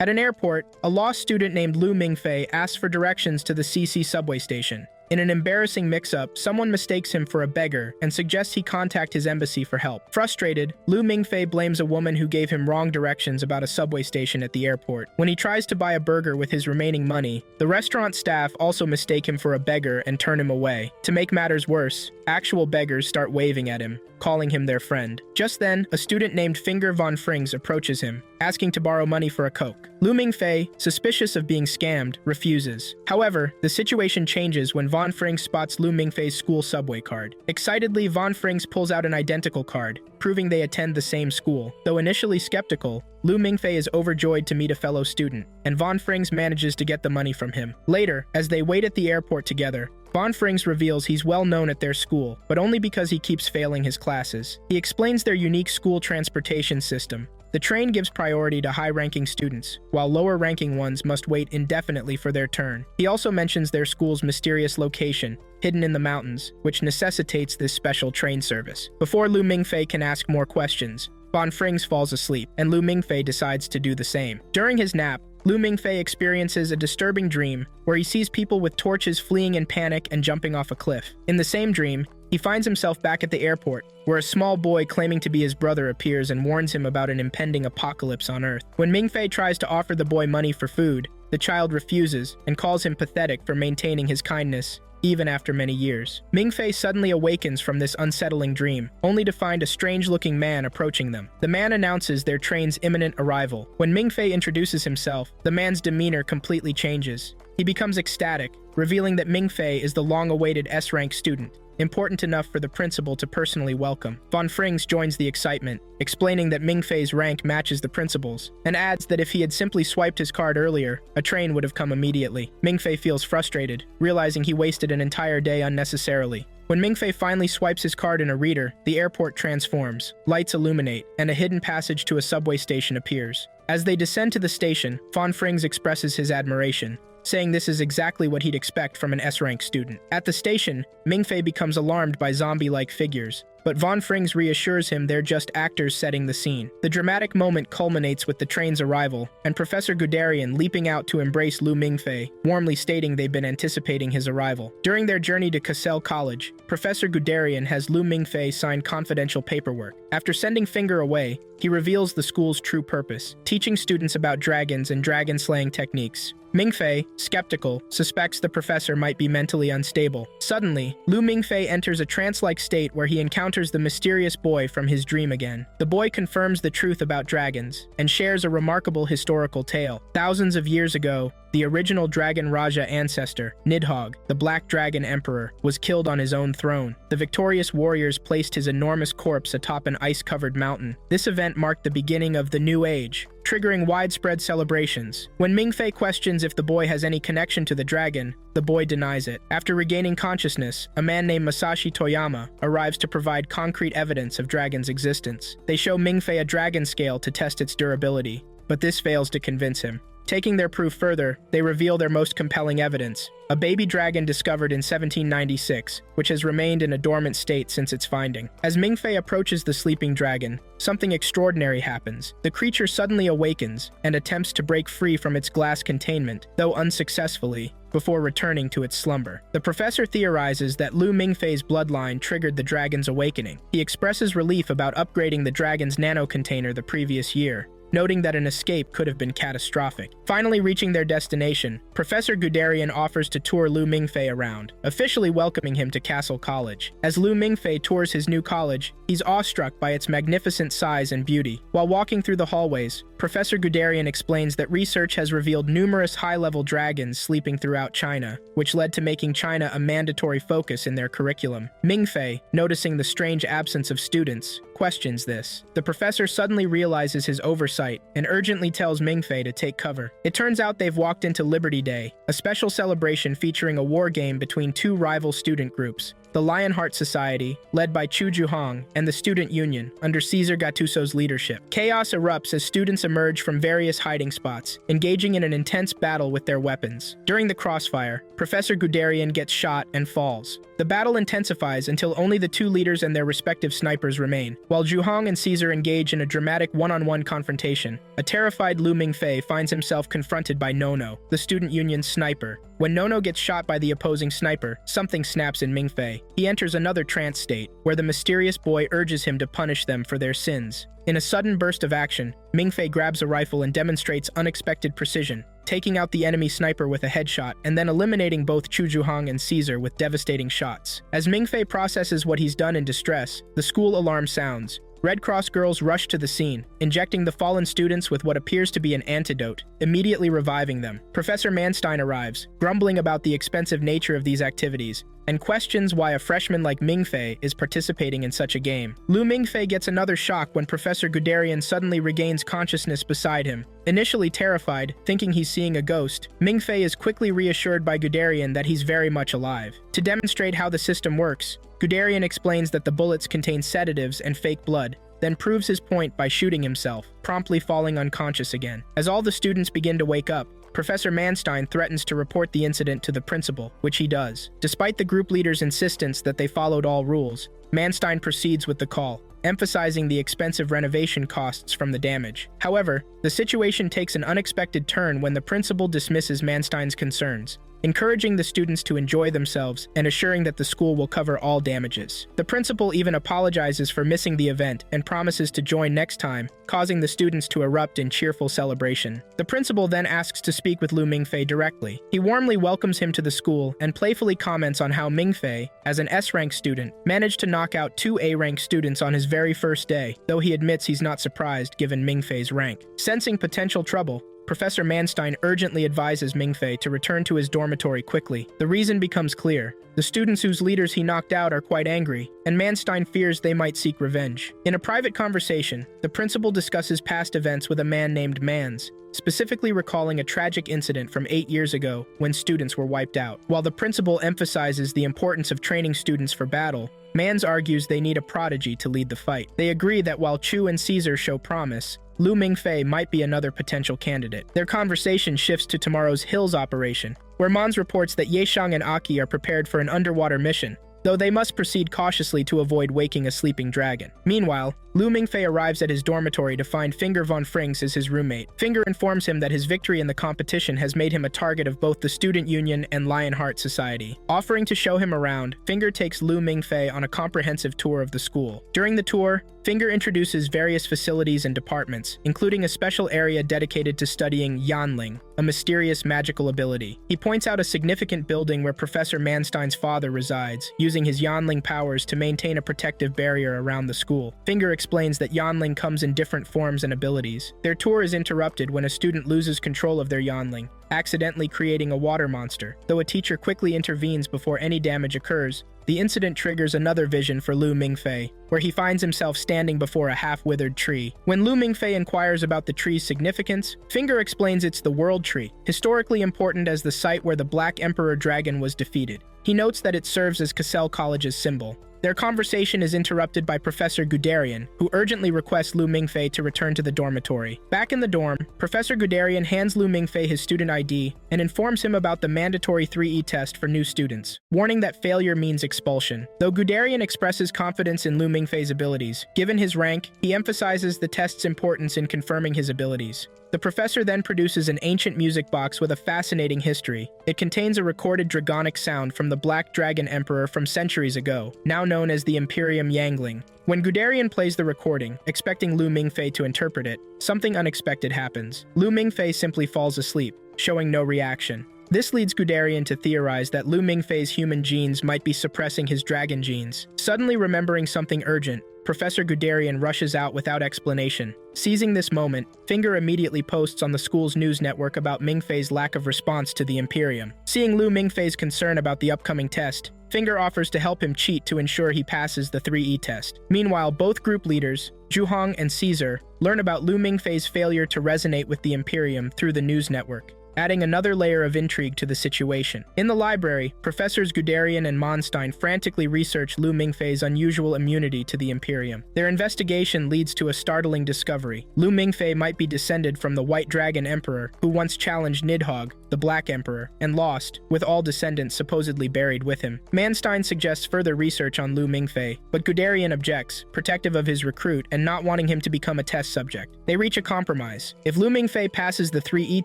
At an airport, a law student named Lu Mingfei asks for directions to the CC subway station. In an embarrassing mix-up, someone mistakes him for a beggar and suggests he contact his embassy for help. Frustrated, Lu Mingfei blames a woman who gave him wrong directions about a subway station at the airport. When he tries to buy a burger with his remaining money, the restaurant staff also mistake him for a beggar and turn him away. To make matters worse, actual beggars start waving at him, calling him their friend. Just then, a student named Finger von Frings approaches him, asking to borrow money for a Coke. Lu Mingfei, suspicious of being scammed, refuses. However, the situation changes when von Frings spots Lu Mingfei's school subway card. Excitedly, von Frings pulls out an identical card, proving they attend the same school. Though initially skeptical, Lu Mingfei is overjoyed to meet a fellow student, and von Frings manages to get the money from him. Later, as they wait at the airport together, von Frings reveals he's well known at their school, but only because he keeps failing his classes. He explains their unique school transportation system. The train gives priority to high-ranking students, while lower-ranking ones must wait indefinitely for their turn. He also mentions their school's mysterious location, hidden in the mountains, which necessitates this special train service. Before Lu Mingfei can ask more questions, von Frings falls asleep, and Lu Mingfei decides to do the same. During his nap, Lu Mingfei experiences a disturbing dream where he sees people with torches fleeing in panic and jumping off a cliff. In the same dream, he finds himself back at the airport, where a small boy claiming to be his brother appears and warns him about an impending apocalypse on Earth. When Mingfei tries to offer the boy money for food, the child refuses and calls him pathetic for maintaining his kindness, even after many years. Mingfei suddenly awakens from this unsettling dream, only to find a strange-looking man approaching them. The man announces their train's imminent arrival. When Mingfei introduces himself, the man's demeanor completely changes. He becomes ecstatic, revealing that Mingfei is the long-awaited S-rank student, important enough for the principal to personally welcome. Von Frings joins the excitement, explaining that Mingfei's rank matches the principal's, and adds that if he had simply swiped his card earlier, a train would have come immediately. Mingfei feels frustrated, realizing he wasted an entire day unnecessarily. When Mingfei finally swipes his card in a reader, the airport transforms, lights illuminate, and a hidden passage to a subway station appears. As they descend to the station, von Frings expresses his admiration, saying this is exactly what he'd expect from an S-rank student. At the station, Mingfei becomes alarmed by zombie-like figures, but von Frings reassures him they're just actors setting the scene. The dramatic moment culminates with the train's arrival, and Professor Guderian leaping out to embrace Lu Mingfei, warmly stating they've been anticipating his arrival. During their journey to Cassell College, Professor Guderian has Lu Mingfei sign confidential paperwork. After sending Finger away, he reveals the school's true purpose, teaching students about dragons and dragon-slaying techniques. Mingfei, skeptical, suspects the professor might be mentally unstable. Suddenly, Lu Mingfei enters a trance-like state where he encounters the mysterious boy from his dream again. The boy confirms the truth about dragons and shares a remarkable historical tale. Thousands of years ago, the original Dragon Raja ancestor, Nidhogg, the Black Dragon Emperor, was killed on his own throne. The victorious warriors placed his enormous corpse atop an ice-covered mountain. This event marked the beginning of the New Age, triggering widespread celebrations. When Mingfei questions if the boy has any connection to the dragon, the boy denies it. After regaining consciousness, a man named Masashi Toyama arrives to provide concrete evidence of dragon's existence. They show Mingfei a dragon scale to test its durability, but this fails to convince him. Taking their proof further, they reveal their most compelling evidence, a baby dragon discovered in 1796, which has remained in a dormant state since its finding. As Mingfei approaches the sleeping dragon, something extraordinary happens. The creature suddenly awakens and attempts to break free from its glass containment, though unsuccessfully, before returning to its slumber. The professor theorizes that Lu Mingfei's bloodline triggered the dragon's awakening. He expresses relief about upgrading the dragon's nano-container the previous year, noting that an escape could have been catastrophic. Finally reaching their destination, Professor Guderian offers to tour Lu Mingfei around, officially welcoming him to Cassell College. As Lu Mingfei tours his new college, he's awestruck by its magnificent size and beauty. While walking through the hallways, Professor Guderian explains that research has revealed numerous high-level dragons sleeping throughout China, which led to making China a mandatory focus in their curriculum. Mingfei, noticing the strange absence of students, questions this. The professor suddenly realizes his oversight and urgently tells Mingfei to take cover. It turns out they've walked into Liberty Day, a special celebration featuring a war game between two rival student groups. the Lionheart Society, led by Chu Juhong, and the Student Union, under Caesar Gattuso's leadership. Chaos erupts as students emerge from various hiding spots, engaging in an intense battle with their weapons. During the crossfire, Professor Guderian gets shot and falls. The battle intensifies until only the two leaders and their respective snipers remain, while Juhong and Caesar engage in a dramatic one-on-one confrontation. A terrified Lu Mingfei finds himself confronted by Nono, the Student Union's sniper. When Nono gets shot by the opposing sniper, something snaps in Mingfei. He enters another trance state, where the mysterious boy urges him to punish them for their sins. In a sudden burst of action, Mingfei grabs a rifle and demonstrates unexpected precision, taking out the enemy sniper with a headshot and then eliminating both Chu Juhong and Caesar with devastating shots. As Mingfei processes what he's done in distress, the school alarm sounds. Red Cross girls rush to the scene, injecting the fallen students with what appears to be an antidote, immediately reviving them. Professor Manstein arrives, grumbling about the expensive nature of these activities, and questions why a freshman like Mingfei is participating in such a game. Lu Mingfei gets another shock when Professor Guderian suddenly regains consciousness beside him. Initially terrified, thinking he's seeing a ghost, Mingfei is quickly reassured by Guderian that he's very much alive. To demonstrate how the system works, Guderian explains that the bullets contain sedatives and fake blood, then proves his point by shooting himself, promptly falling unconscious again. As all the students begin to wake up, Professor Manstein threatens to report the incident to the principal, which he does. Despite the group leader's insistence that they followed all rules, Manstein proceeds with the call, emphasizing the expensive renovation costs from the damage. However, the situation takes an unexpected turn when the principal dismisses Manstein's concerns, encouraging the students to enjoy themselves and assuring that the school will cover all damages. The principal even apologizes for missing the event and promises to join next time, causing the students to erupt in cheerful celebration. The principal then asks to speak with Lu Mingfei directly. He warmly welcomes him to the school and playfully comments on how Mingfei, as an S-rank student, managed to knock out two A-rank students on his very first day, though he admits he's not surprised given Mingfei's rank. Sensing potential trouble, Professor Manstein urgently advises Mingfei to return to his dormitory quickly. The reason becomes clear. The students whose leaders he knocked out are quite angry, and Manstein fears they might seek revenge. In a private conversation, the principal discusses past events with a man named Mans, specifically recalling a tragic incident from 8 years ago when students were wiped out. While the principal emphasizes the importance of training students for battle, Mans argues they need a prodigy to lead the fight. They agree that while Chu and Caesar show promise, Lu Mingfei might be another potential candidate. Their conversation shifts to tomorrow's Hills operation, where Mans reports that Yeshang and Aki are prepared for an underwater mission, though they must proceed cautiously to avoid waking a sleeping dragon. Meanwhile, Lu Mingfei arrives at his dormitory to find Finger von Frings as his roommate. Finger informs him that his victory in the competition has made him a target of both the Student Union and Lionheart Society. Offering to show him around, Finger takes Lu Mingfei on a comprehensive tour of the school. During the tour, Finger introduces various facilities and departments, including a special area dedicated to studying Yanling, a mysterious magical ability. He points out a significant building where Professor Manstein's father resides, using his Yanling powers to maintain a protective barrier around the school. Finger explains that Yanling comes in different forms and abilities. Their tour is interrupted when a student loses control of their Yanling, accidentally creating a water monster. Though a teacher quickly intervenes before any damage occurs, the incident triggers another vision for Lu Mingfei, where he finds himself standing before a half-withered tree. When Lu Mingfei inquires about the tree's significance, Finger explains it's the World Tree, historically important as the site where the Black Emperor Dragon was defeated. He notes that it serves as Cassell College's symbol. Their conversation is interrupted by Professor Guderian, who urgently requests Lu Mingfei to return to the dormitory. Back in the dorm, Professor Guderian hands Lu Mingfei his student ID and informs him about the mandatory 3E test for new students, warning that failure means expulsion. Though Guderian expresses confidence in Lu Mingfei's abilities, given his rank, he emphasizes the test's importance in confirming his abilities. The professor then produces an ancient music box with a fascinating history. It contains a recorded dragonic sound from the Black Dragon Emperor from centuries ago, now known as the Imperium Yangling. When Guderian plays the recording, expecting Lu Mingfei to interpret it, something unexpected happens. Lu Mingfei simply falls asleep, showing no reaction. This leads Guderian to theorize that Lu Mingfei's human genes might be suppressing his dragon genes. Suddenly remembering something urgent, Professor Guderian rushes out without explanation. Seizing this moment, Finger immediately posts on the school's news network about Mingfei's lack of response to the Imperium. Seeing Lu Mingfei's concern about the upcoming test, Finger offers to help him cheat to ensure he passes the 3E test. Meanwhile, both group leaders, Juhong and Caesar, learn about Lu Mingfei's failure to resonate with the Imperium through the news network. adding another layer of intrigue to the situation. In the library, Professors Guderian and Monstein frantically research Lu Mingfei's unusual immunity to the Imperium. Their investigation leads to a startling discovery. Lu Mingfei might be descended from the White Dragon Emperor, who once challenged Nidhogg, the Black Emperor, and lost, with all descendants supposedly buried with him. Manstein suggests further research on Lu Mingfei, but Guderian objects, protective of his recruit and not wanting him to become a test subject. They reach a compromise. If Lu Mingfei passes the 3E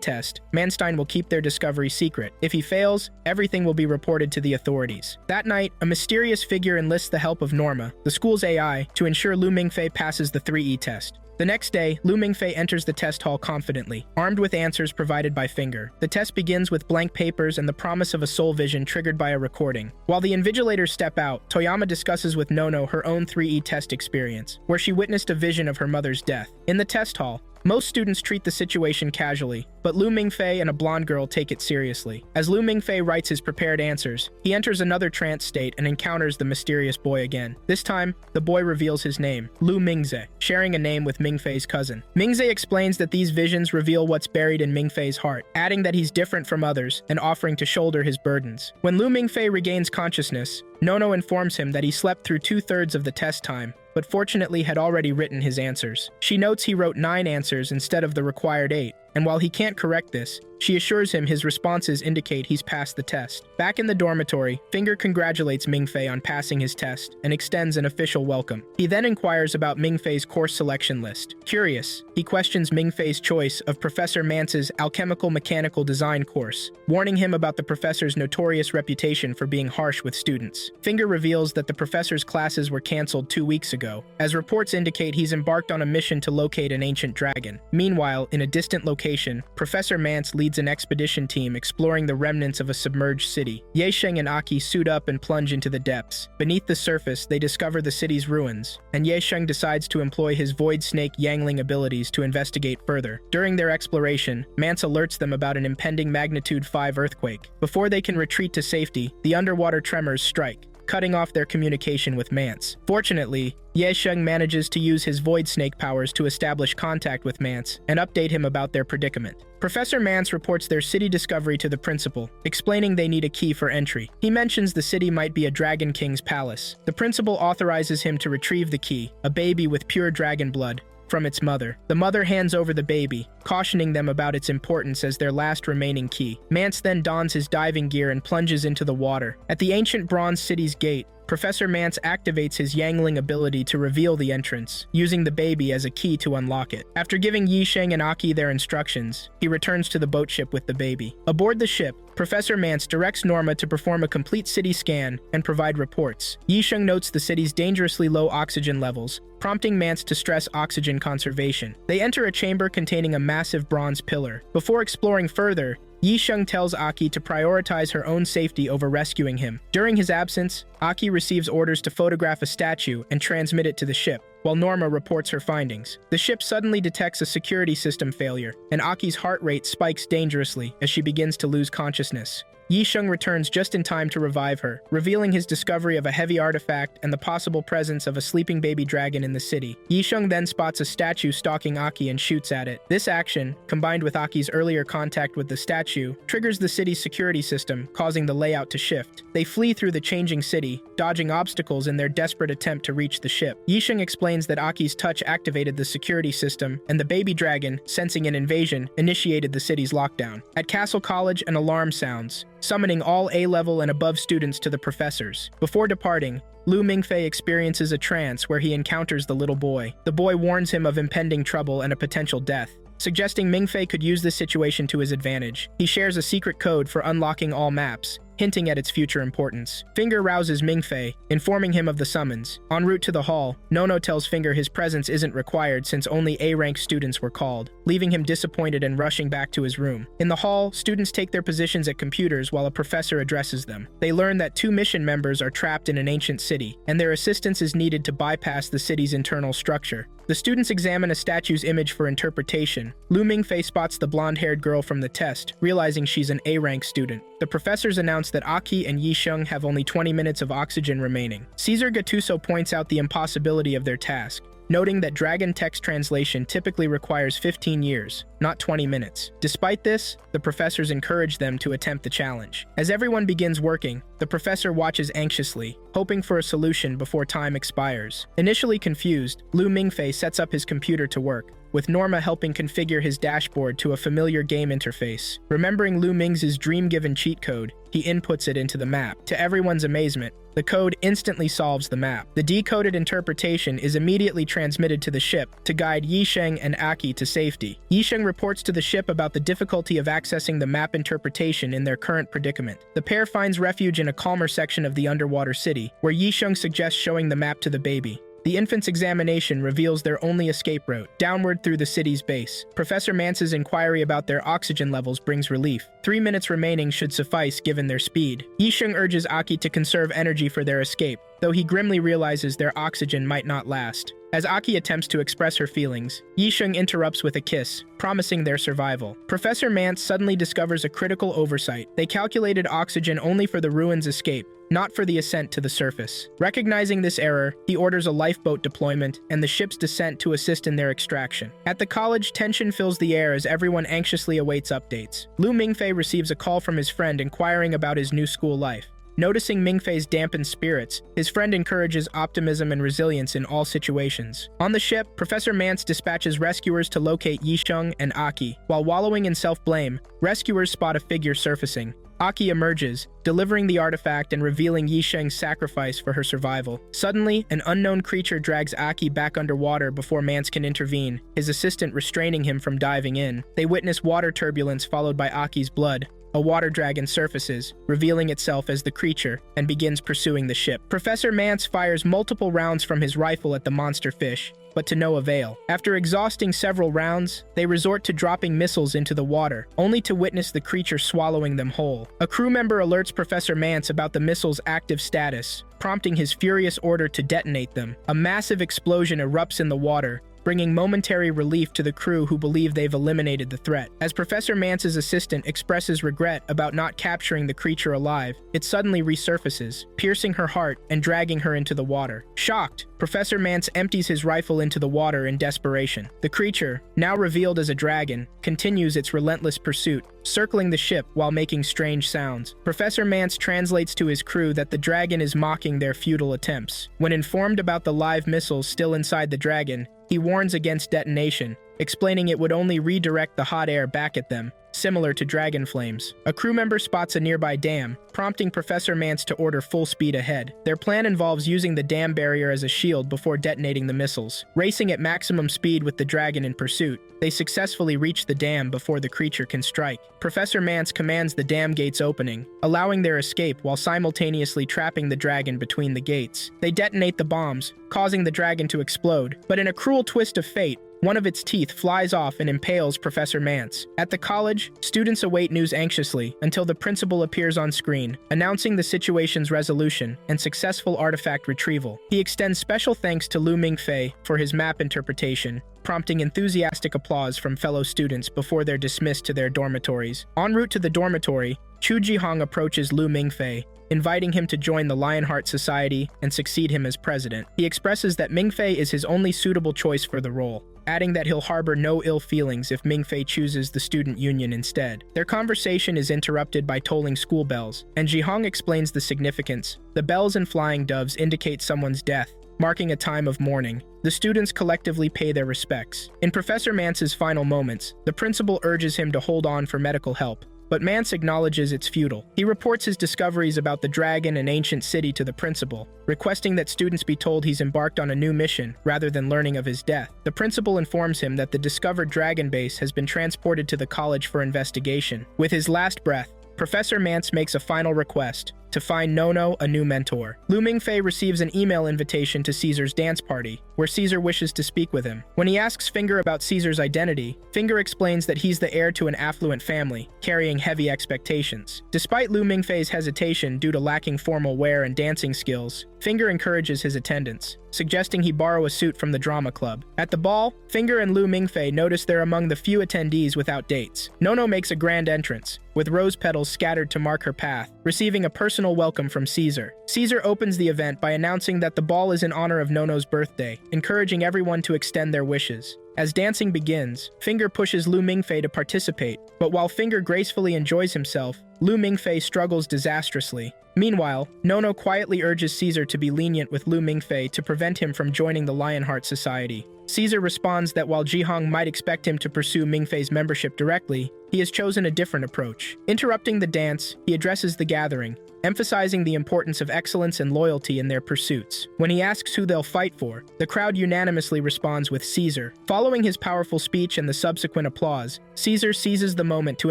test, Manstein will keep their discovery secret. If he fails, everything will be reported to the authorities. That night, a mysterious figure enlists the help of Norma, the school's AI, to ensure Lu Mingfei passes the 3E test. The next day, Lu Mingfei enters the test hall confidently, armed with answers provided by Finger. The test begins with blank papers and the promise of a soul vision triggered by a recording. While the invigilators step out, Toyama discusses with Nono her own 3E test experience, where she witnessed a vision of her mother's death. In the test hall, most students treat the situation casually, but Lu Mingfei and a blonde girl take it seriously. As Lu Mingfei writes his prepared answers, he enters another trance state and encounters the mysterious boy again. This time, the boy reveals his name, Lu Mingze, sharing a name with Mingfei's cousin. Mingze explains that these visions reveal what's buried in Mingfei's heart, adding that he's different from others and offering to shoulder his burdens. When Lu Mingfei regains consciousness, Nono informs him that he slept through 2/3 of the test time, but fortunately had already written his answers. She notes he wrote 9 answers instead of the required 8, and while he can't correct this, she assures him his responses indicate he's passed the test. Back in the dormitory, Finger congratulates Mingfei on passing his test and extends an official welcome. He then inquires about Mingfei's course selection list. Curious, he questions Mingfei's choice of Professor Mance's alchemical mechanical design course, warning him about the professor's notorious reputation for being harsh with students. Finger reveals that the professor's classes were cancelled 2 weeks ago, as reports indicate he's embarked on a mission to locate an ancient dragon. Meanwhile, in a distant location, Professor Mance leads an expedition team exploring the remnants of a submerged city. Yesheng and Aki suit up and plunge into the depths. Beneath the surface, they discover the city's ruins, and Yesheng decides to employ his Void Snake Yangling abilities to investigate further. During their exploration, Mance alerts them about an impending magnitude 5 earthquake. Before they can retreat to safety, the underwater tremors strike, cutting off their communication with Mance. Fortunately, Yesheng manages to use his Void Snake powers to establish contact with Mance and update him about their predicament. Professor Mance reports their city discovery to the principal, explaining they need a key for entry. He mentions the city might be a Dragon King's palace. The principal authorizes him to retrieve the key, a baby with pure dragon blood, from its mother. The mother hands over the baby, cautioning them about its importance as their last remaining key. Mance then dons his diving gear and plunges into the water. At the ancient bronze city's gate, Professor Mance activates his Yangling ability to reveal the entrance, using the baby as a key to unlock it. After giving Yisheng and Aki their instructions, he returns to the boat ship with the baby. Aboard the ship, Professor Mance directs Norma to perform a complete city scan and provide reports. Yisheng notes the city's dangerously low oxygen levels, prompting Mance to stress oxygen conservation. They enter a chamber containing a massive bronze pillar. Before exploring further, Yisheng tells Aki to prioritize her own safety over rescuing him. During his absence, Aki receives orders to photograph a statue and transmit it to the ship, while Norma reports her findings. The ship suddenly detects a security system failure, and Aki's heart rate spikes dangerously as she begins to lose consciousness. Yisheng returns just in time to revive her, revealing his discovery of a heavy artifact and the possible presence of a sleeping baby dragon in the city. Yisheng then spots a statue stalking Aki and shoots at it. This action, combined with Aki's earlier contact with the statue, triggers the city's security system, causing the layout to shift. They flee through the changing city, dodging obstacles in their desperate attempt to reach the ship. Yisheng explains that Aki's touch activated the security system, and the baby dragon, sensing an invasion, initiated the city's lockdown. At Cassell College, an alarm sounds, summoning all A-level and above students to the professors. Before departing, Lu Mingfei experiences a trance where he encounters the little boy. The boy warns him of impending trouble and a potential death, suggesting Mingfei could use this situation to his advantage. He shares a secret code for unlocking all maps, hinting at its future importance. Finger rouses Mingfei, informing him of the summons. En route to the hall, Nono tells Finger his presence isn't required since only A-rank students were called, leaving him disappointed and rushing back to his room. In the hall, students take their positions at computers while a professor addresses them. They learn that 2 mission members are trapped in an ancient city, and their assistance is needed to bypass the city's internal structure. The students examine a statue's image for interpretation. Lu Mingfei spots the blonde-haired girl from the test, realizing she's an A-rank student. The professors announce that Aki and Yisheng have only 20 minutes of oxygen remaining. Caesar Gattuso points out the impossibility of their task, noting that dragon text translation typically requires 15 years, not 20 minutes. Despite this, the professors encourage them to attempt the challenge. As everyone begins working, the professor watches anxiously, hoping for a solution before time expires. Initially confused, Lu Mingfei sets up his computer to work, with Norma helping configure his dashboard to a familiar game interface. Remembering Lu Ming's dream-given cheat code, he inputs it into the map. To everyone's amazement, the code instantly solves the map. The decoded interpretation is immediately transmitted to the ship to guide Yisheng and Aki to safety. Yisheng reports to the ship about the difficulty of accessing the map interpretation in their current predicament. The pair finds refuge in a calmer section of the underwater city, where Yisheng suggests showing the map to the baby. The infant's examination reveals their only escape route, downward through the city's base. Professor Mance's inquiry about their oxygen levels brings relief. 3 minutes remaining should suffice given their speed. Yisheng urges Aki to conserve energy for their escape, though he grimly realizes their oxygen might not last. As Aki attempts to express her feelings, Yisheng interrupts with a kiss, promising their survival. Professor Mance suddenly discovers a critical oversight. They calculated oxygen only for the ruins' escape, not for the ascent to the surface. Recognizing this error, he orders a lifeboat deployment and the ship's descent to assist in their extraction. At the college, tension fills the air as everyone anxiously awaits updates. Lu Mingfei receives a call from his friend inquiring about his new school life. Noticing Mingfei's dampened spirits, his friend encourages optimism and resilience in all situations. On the ship, Professor Mance dispatches rescuers to locate Yisheng and Aki. While wallowing in self-blame, rescuers spot a figure surfacing. Aki emerges, delivering the artifact and revealing Yisheng's sacrifice for her survival. Suddenly, an unknown creature drags Aki back underwater before Mance can intervene, his assistant restraining him from diving in. They witness water turbulence followed by Aki's blood. A water dragon surfaces, revealing itself as the creature, and begins pursuing the ship. Professor Mance fires multiple rounds from his rifle at the monster fish, but to no avail. After exhausting several rounds, they resort to dropping missiles into the water, only to witness the creature swallowing them whole. A crew member alerts Professor Mance about the missile's active status, prompting his furious order to detonate them. A massive explosion erupts in the water, bringing momentary relief to the crew who believe they've eliminated the threat. As Professor Mance's assistant expresses regret about not capturing the creature alive, it suddenly resurfaces, piercing her heart and dragging her into the water. Shocked, Professor Mance empties his rifle into the water in desperation. The creature, now revealed as a dragon, continues its relentless pursuit, circling the ship while making strange sounds. Professor Mance translates to his crew that the dragon is mocking their futile attempts. When informed about the live missiles still inside the dragon, he warns against detonation, explaining it would only redirect the hot air back at them, similar to dragon flames. A crew member spots a nearby dam, prompting Professor Mance to order full speed ahead. Their plan involves using the dam barrier as a shield before detonating the missiles. Racing at maximum speed with the dragon in pursuit, they successfully reach the dam before the creature can strike. Professor Mance commands the dam gates opening, allowing their escape while simultaneously trapping the dragon between the gates. They detonate the bombs, causing the dragon to explode, but in a cruel twist of fate, one of its teeth flies off and impales Professor Mance. At the college, students await news anxiously until the principal appears on screen, announcing the situation's resolution and successful artifact retrieval. He extends special thanks to Lu Mingfei for his map interpretation, prompting enthusiastic applause from fellow students before they're dismissed to their dormitories. En route to the dormitory, Chu Jihong approaches Lu Mingfei, inviting him to join the Lionheart Society and succeed him as president. He expresses that Mingfei is his only suitable choice for the role, adding that he'll harbor no ill feelings if Mingfei chooses the student union instead. Their conversation is interrupted by tolling school bells, and Jihong explains the significance. The bells and flying doves indicate someone's death, marking a time of mourning. The students collectively pay their respects. In Professor Mance's final moments, the principal urges him to hold on for medical help, but Mance acknowledges it's futile. He reports his discoveries about the dragon and ancient city to the principal, requesting that students be told he's embarked on a new mission rather than learning of his death. The principal informs him that the discovered dragon base has been transported to the college for investigation. With his last breath, Professor Mance makes a final request: to find Nono a new mentor. Lu Mingfei receives an email invitation to Caesar's dance party, where Caesar wishes to speak with him. When he asks Finger about Caesar's identity, Finger explains that he's the heir to an affluent family, carrying heavy expectations. Despite Lu Mingfei's hesitation due to lacking formal wear and dancing skills, Finger encourages his attendance, suggesting he borrow a suit from the drama club. At the ball, Finger and Lu Mingfei notice they're among the few attendees without dates. Nono makes a grand entrance, with rose petals scattered to mark her path, receiving a personal welcome from Caesar. Caesar opens the event by announcing that the ball is in honor of Nono's birthday, encouraging everyone to extend their wishes. As dancing begins, Finger pushes Lu Mingfei to participate, but while Finger gracefully enjoys himself, Lu Mingfei struggles disastrously. Meanwhile, Nono quietly urges Caesar to be lenient with Lu Mingfei to prevent him from joining the Lionheart Society. Caesar responds that while Jihang might expect him to pursue Mingfei's membership directly, he has chosen a different approach. Interrupting the dance, he addresses the gathering, emphasizing the importance of excellence and loyalty in their pursuits. When he asks who they'll fight for, the crowd unanimously responds with Caesar. Following his powerful speech and the subsequent applause, Caesar seizes the moment to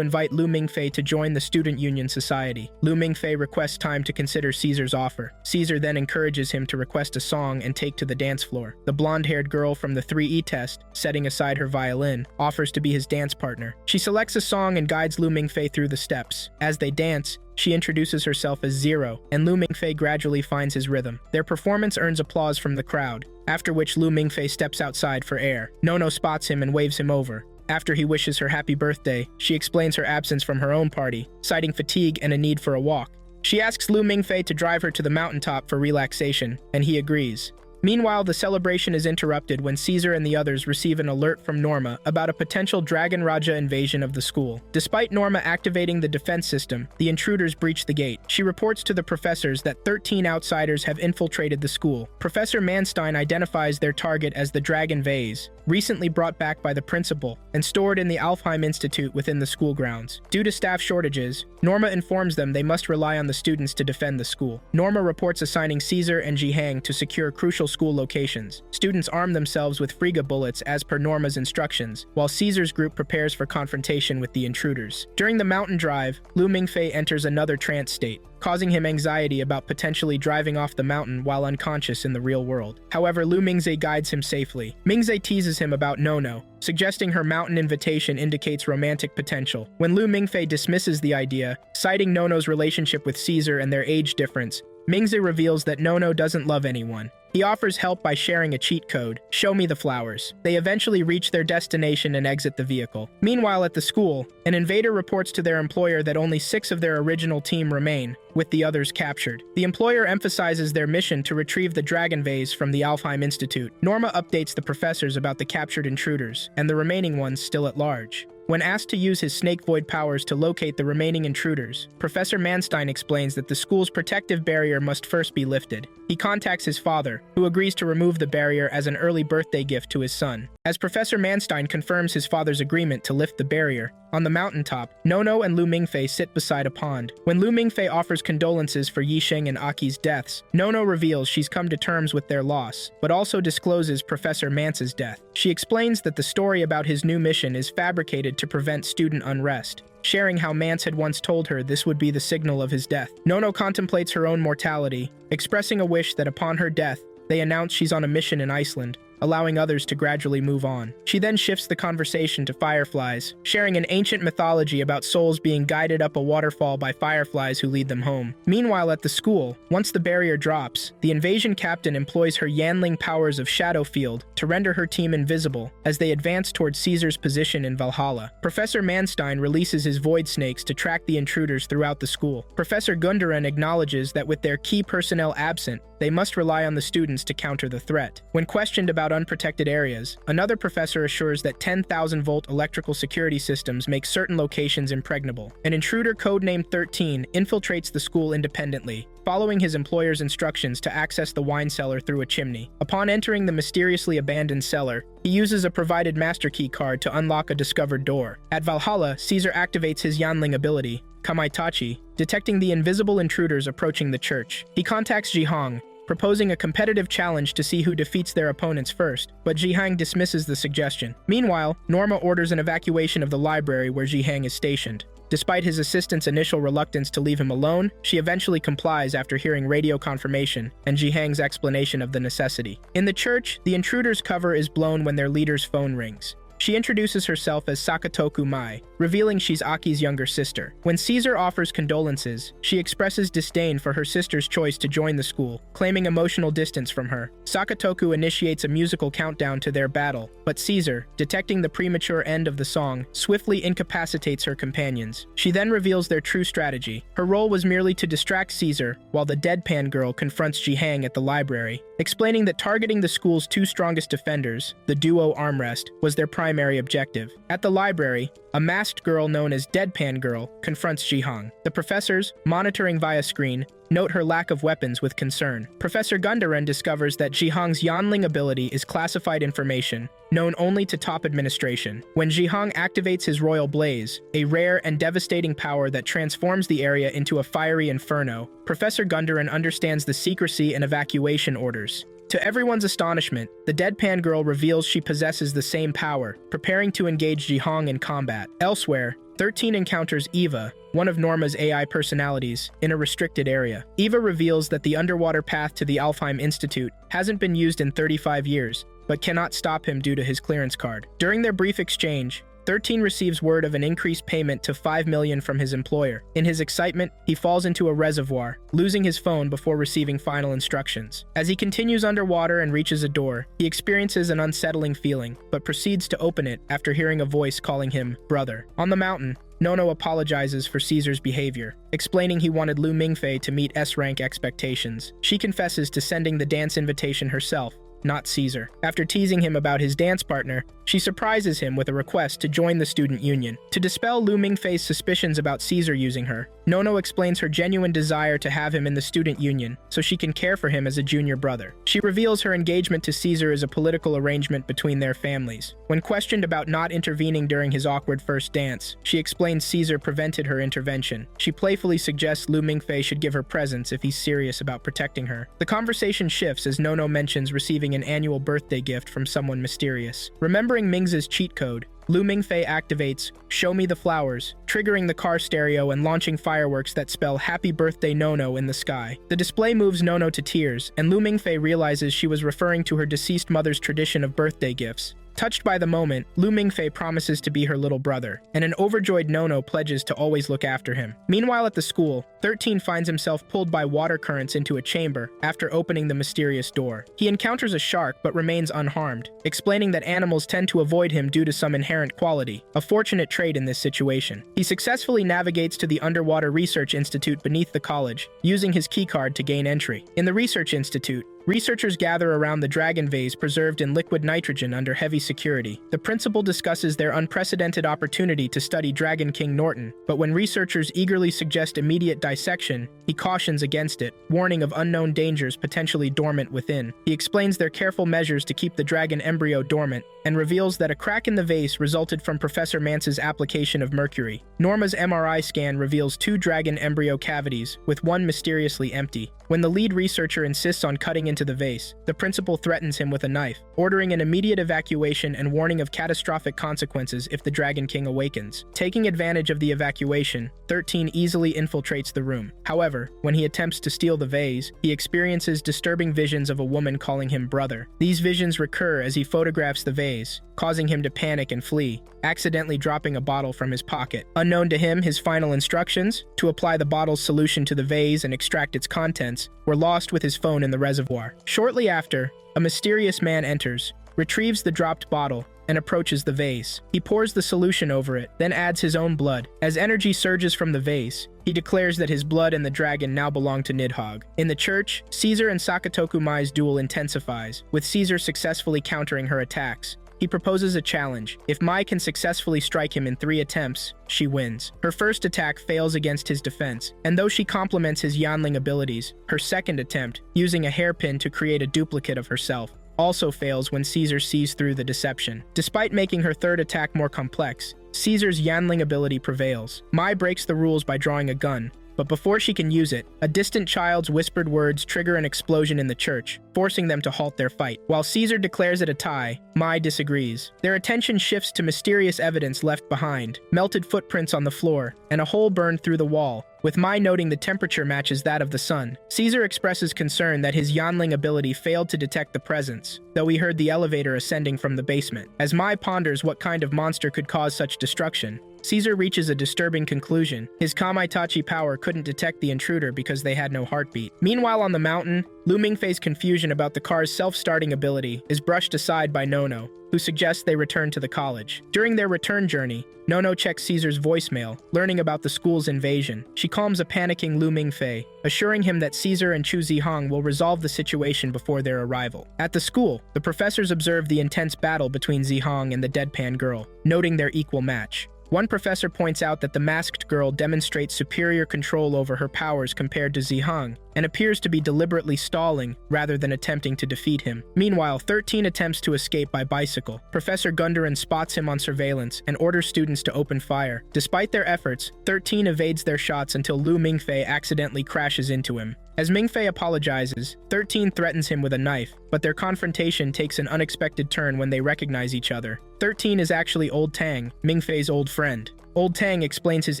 invite Lu Mingfei to join the Student Union Society. Lu Mingfei requests time to consider Caesar's offer. Caesar then encourages him to request a song and take to the dance floor. The blonde-haired girl from the 3E test, setting aside her violin, offers to be his dance partner. She selects a song and guides Lu Mingfei through the steps. As they dance, she introduces herself as Zero, and Lu Mingfei gradually finds his rhythm. Their performance earns applause from the crowd, after which Lu Mingfei steps outside for air. Nono spots him and waves him over. After he wishes her happy birthday, she explains her absence from her own party, citing fatigue and a need for a walk. She asks Lu Mingfei to drive her to the mountaintop for relaxation, and he agrees. Meanwhile, the celebration is interrupted when Caesar and the others receive an alert from Norma about a potential Dragon Raja invasion of the school. Despite Norma activating the defense system, the intruders breach the gate. She reports to the professors that 13 outsiders have infiltrated the school. Professor Manstein identifies their target as the Dragon Vase, recently brought back by the principal and stored in the Alfheim Institute within the school grounds. Due to staff shortages, Norma informs them they must rely on the students to defend the school. Norma reports assigning Caesar and Jihang to secure crucial school locations. Students arm themselves with Frigga bullets as per Norma's instructions, while Caesar's group prepares for confrontation with the intruders. During the mountain drive, Lu Mingfei enters another trance state, causing him anxiety about potentially driving off the mountain while unconscious in the real world. However, Lu Mingfei guides him safely. Mingfei teases him about Nono, suggesting her mountain invitation indicates romantic potential. When Lu Mingfei dismisses the idea, citing Nono's relationship with Caesar and their age difference, Mingfei reveals that Nono doesn't love anyone. He offers help by sharing a cheat code, "Show me the flowers." They eventually reach their destination and exit the vehicle. Meanwhile, at the school, an invader reports to their employer that only 6 of their original team remain, with the others captured. The employer emphasizes their mission to retrieve the Dragon Vase from the Alfheim Institute. Norma updates the professors about the captured intruders, and the remaining ones still at large. When asked to use his snake void powers to locate the remaining intruders, Professor Manstein explains that the school's protective barrier must first be lifted. He contacts his father, who agrees to remove the barrier as an early birthday gift to his son. As Professor Manstein confirms his father's agreement to lift the barrier, on the mountaintop, Nono and Lu Mingfei sit beside a pond. When Lu Mingfei offers condolences for Yisheng and Aki's deaths, Nono reveals she's come to terms with their loss, but also discloses Professor Mance's death. She explains that the story about his new mission is fabricated to prevent student unrest, sharing how Mance had once told her this would be the signal of his death. Nono contemplates her own mortality, expressing a wish that upon her death, they announce she's on a mission in Iceland, allowing others to gradually move on. She then shifts the conversation to fireflies, sharing an ancient mythology about souls being guided up a waterfall by fireflies who lead them home. Meanwhile, at the school, once the barrier drops, the invasion captain employs her Yanling powers of Shadow Field to render her team invisible as they advance towards Caesar's position in Valhalla. Professor Manstein releases his void snakes to track the intruders throughout the school. Professor Gundaren acknowledges that with their key personnel absent, they must rely on the students to counter the threat. When questioned about unprotected areas, another professor assures that 10,000-volt electrical security systems make certain locations impregnable. An intruder codenamed 13 infiltrates the school independently, following his employer's instructions to access the wine cellar through a chimney. Upon entering the mysteriously abandoned cellar, he uses a provided master key card to unlock a discovered door. At Valhalla, Caesar activates his Yanling ability, Kamaitachi, detecting the invisible intruders approaching the church. He contacts Jihang, proposing a competitive challenge to see who defeats their opponents first, but Jihang dismisses the suggestion. Meanwhile, Norma orders an evacuation of the library where Jihang is stationed. Despite his assistant's initial reluctance to leave him alone, she eventually complies after hearing radio confirmation and Jihang's explanation of the necessity. In the church, the intruders' cover is blown when their leader's phone rings. She introduces herself as Sakatoku Mai, revealing she's Aki's younger sister. When Caesar offers condolences, she expresses disdain for her sister's choice to join the school, claiming emotional distance from her. Sakatoku initiates a musical countdown to their battle, but Caesar, detecting the premature end of the song, swiftly incapacitates her companions. She then reveals their true strategy. Her role was merely to distract Caesar, while the deadpan girl confronts Jihang at the library, explaining that targeting the school's two strongest defenders, the duo armrest, was their primary objective. At the library, a masked girl known as Deadpan Girl confronts Jihang. The professors, monitoring via screen, note her lack of weapons with concern. Professor Gundaren discovers that Jihang's Yanling ability is classified information, known only to top administration. When Jihang activates his Royal Blaze, a rare and devastating power that transforms the area into a fiery inferno, Professor Gundaren understands the secrecy and evacuation orders. To everyone's astonishment, the Deadpan Girl reveals she possesses the same power, preparing to engage Jihang in combat. Elsewhere, 13 encounters Eva, one of Norma's AI personalities, in a restricted area. Eva reveals that the underwater path to the Alfheim Institute hasn't been used in 35 years, but cannot stop him due to his clearance card. During their brief exchange, 13 receives word of an increased payment to 5 million from his employer. In his excitement, he falls into a reservoir, losing his phone before receiving final instructions. As he continues underwater and reaches a door, he experiences an unsettling feeling, but proceeds to open it after hearing a voice calling him brother. On the mountain, Nono apologizes for Caesar's behavior, explaining he wanted Lu Mingfei to meet S-rank expectations. She confesses to sending the dance invitation herself, not Caesar. After teasing him about his dance partner, she surprises him with a request to join the student union. To dispel Lu Mingfei's suspicions about Caesar using her, Nono explains her genuine desire to have him in the student union so she can care for him as a junior brother. She reveals her engagement to Caesar is a political arrangement between their families. When questioned about not intervening during his awkward first dance, she explains Caesar prevented her intervention. She playfully suggests Lu Mingfei should give her presents if he's serious about protecting her. The conversation shifts as Nono mentions receiving an annual birthday gift from someone mysterious. Remembering Ming's cheat code, Lu Mingfei activates Show Me the Flowers, triggering the car stereo and launching fireworks that spell Happy Birthday Nono in the sky. The display moves Nono to tears, and Lu Mingfei realizes she was referring to her deceased mother's tradition of birthday gifts. Touched by the moment, Lu Mingfei promises to be her little brother, and an overjoyed Nono pledges to always look after him. Meanwhile at the school, 13 finds himself pulled by water currents into a chamber after opening the mysterious door. He encounters a shark but remains unharmed, explaining that animals tend to avoid him due to some inherent quality, a fortunate trait in this situation. He successfully navigates to the Underwater Research Institute beneath the college, using his keycard to gain entry. In the Research Institute, researchers gather around the dragon vase preserved in liquid nitrogen under heavy security. The principal discusses their unprecedented opportunity to study Dragon King Norton, but when researchers eagerly suggest immediate dissection, he cautions against it, warning of unknown dangers potentially dormant within. He explains their careful measures to keep the dragon embryo dormant, and reveals that a crack in the vase resulted from Professor Mance's application of mercury. Norma's MRI scan reveals 2 dragon embryo cavities, with one mysteriously empty. When the lead researcher insists on cutting into the vase, the principal threatens him with a knife, ordering an immediate evacuation and warning of catastrophic consequences if the Dragon King awakens. Taking advantage of the evacuation, 13 easily infiltrates the room. However, when he attempts to steal the vase, he experiences disturbing visions of a woman calling him brother. These visions recur as he photographs the vase, causing him to panic and flee, accidentally dropping a bottle from his pocket. Unknown to him, his final instructions, to apply the bottle's solution to the vase and extract its contents, were lost with his phone in the reservoir. Shortly after, a mysterious man enters, retrieves the dropped bottle, and approaches the vase. He pours the solution over it, then adds his own blood. As energy surges from the vase, he declares that his blood and the dragon now belong to Nidhogg. In the church, Caesar and Sakatoku Mai's duel intensifies, with Caesar successfully countering her attacks. He proposes a challenge. If Mai can successfully strike him in 3 attempts, she wins. Her first attack fails against his defense, and though she complements his Yanling abilities, her second attempt, using a hairpin to create a duplicate of herself, also fails when Caesar sees through the deception. Despite making her third attack more complex, Caesar's Yanling ability prevails. Mai breaks the rules by drawing a gun, but before she can use it, a distant child's whispered words trigger an explosion in the church, forcing them to halt their fight. While Caesar declares it a tie, Mai disagrees. Their attention shifts to mysterious evidence left behind, melted footprints on the floor, and a hole burned through the wall, with Mai noting the temperature matches that of the sun. Caesar expresses concern that his Yanling ability failed to detect the presence, though he heard the elevator ascending from the basement. As Mai ponders what kind of monster could cause such destruction, Caesar reaches a disturbing conclusion. His Kamaitachi power couldn't detect the intruder because they had no heartbeat. Meanwhile on the mountain, Lu Mingfei's confusion about the car's self-starting ability is brushed aside by Nono, who suggests they return to the college. During their return journey, Nono checks Caesar's voicemail, learning about the school's invasion. She calms a panicking Lu Mingfei, assuring him that Caesar and Chu Zihong will resolve the situation before their arrival. At the school, the professors observe the intense battle between Zihong and the deadpan girl, noting their equal match. One professor points out that the masked girl demonstrates superior control over her powers compared to Zihong, and appears to be deliberately stalling rather than attempting to defeat him. Meanwhile, 13 attempts to escape by bicycle. Professor Gundaran spots him on surveillance and orders students to open fire. Despite their efforts, 13 evades their shots until Lu Mingfei accidentally crashes into him. As Mingfei apologizes, 13 threatens him with a knife, but their confrontation takes an unexpected turn when they recognize each other. 13 is actually Old Tang, Mingfei's old friend. Old Tang explains his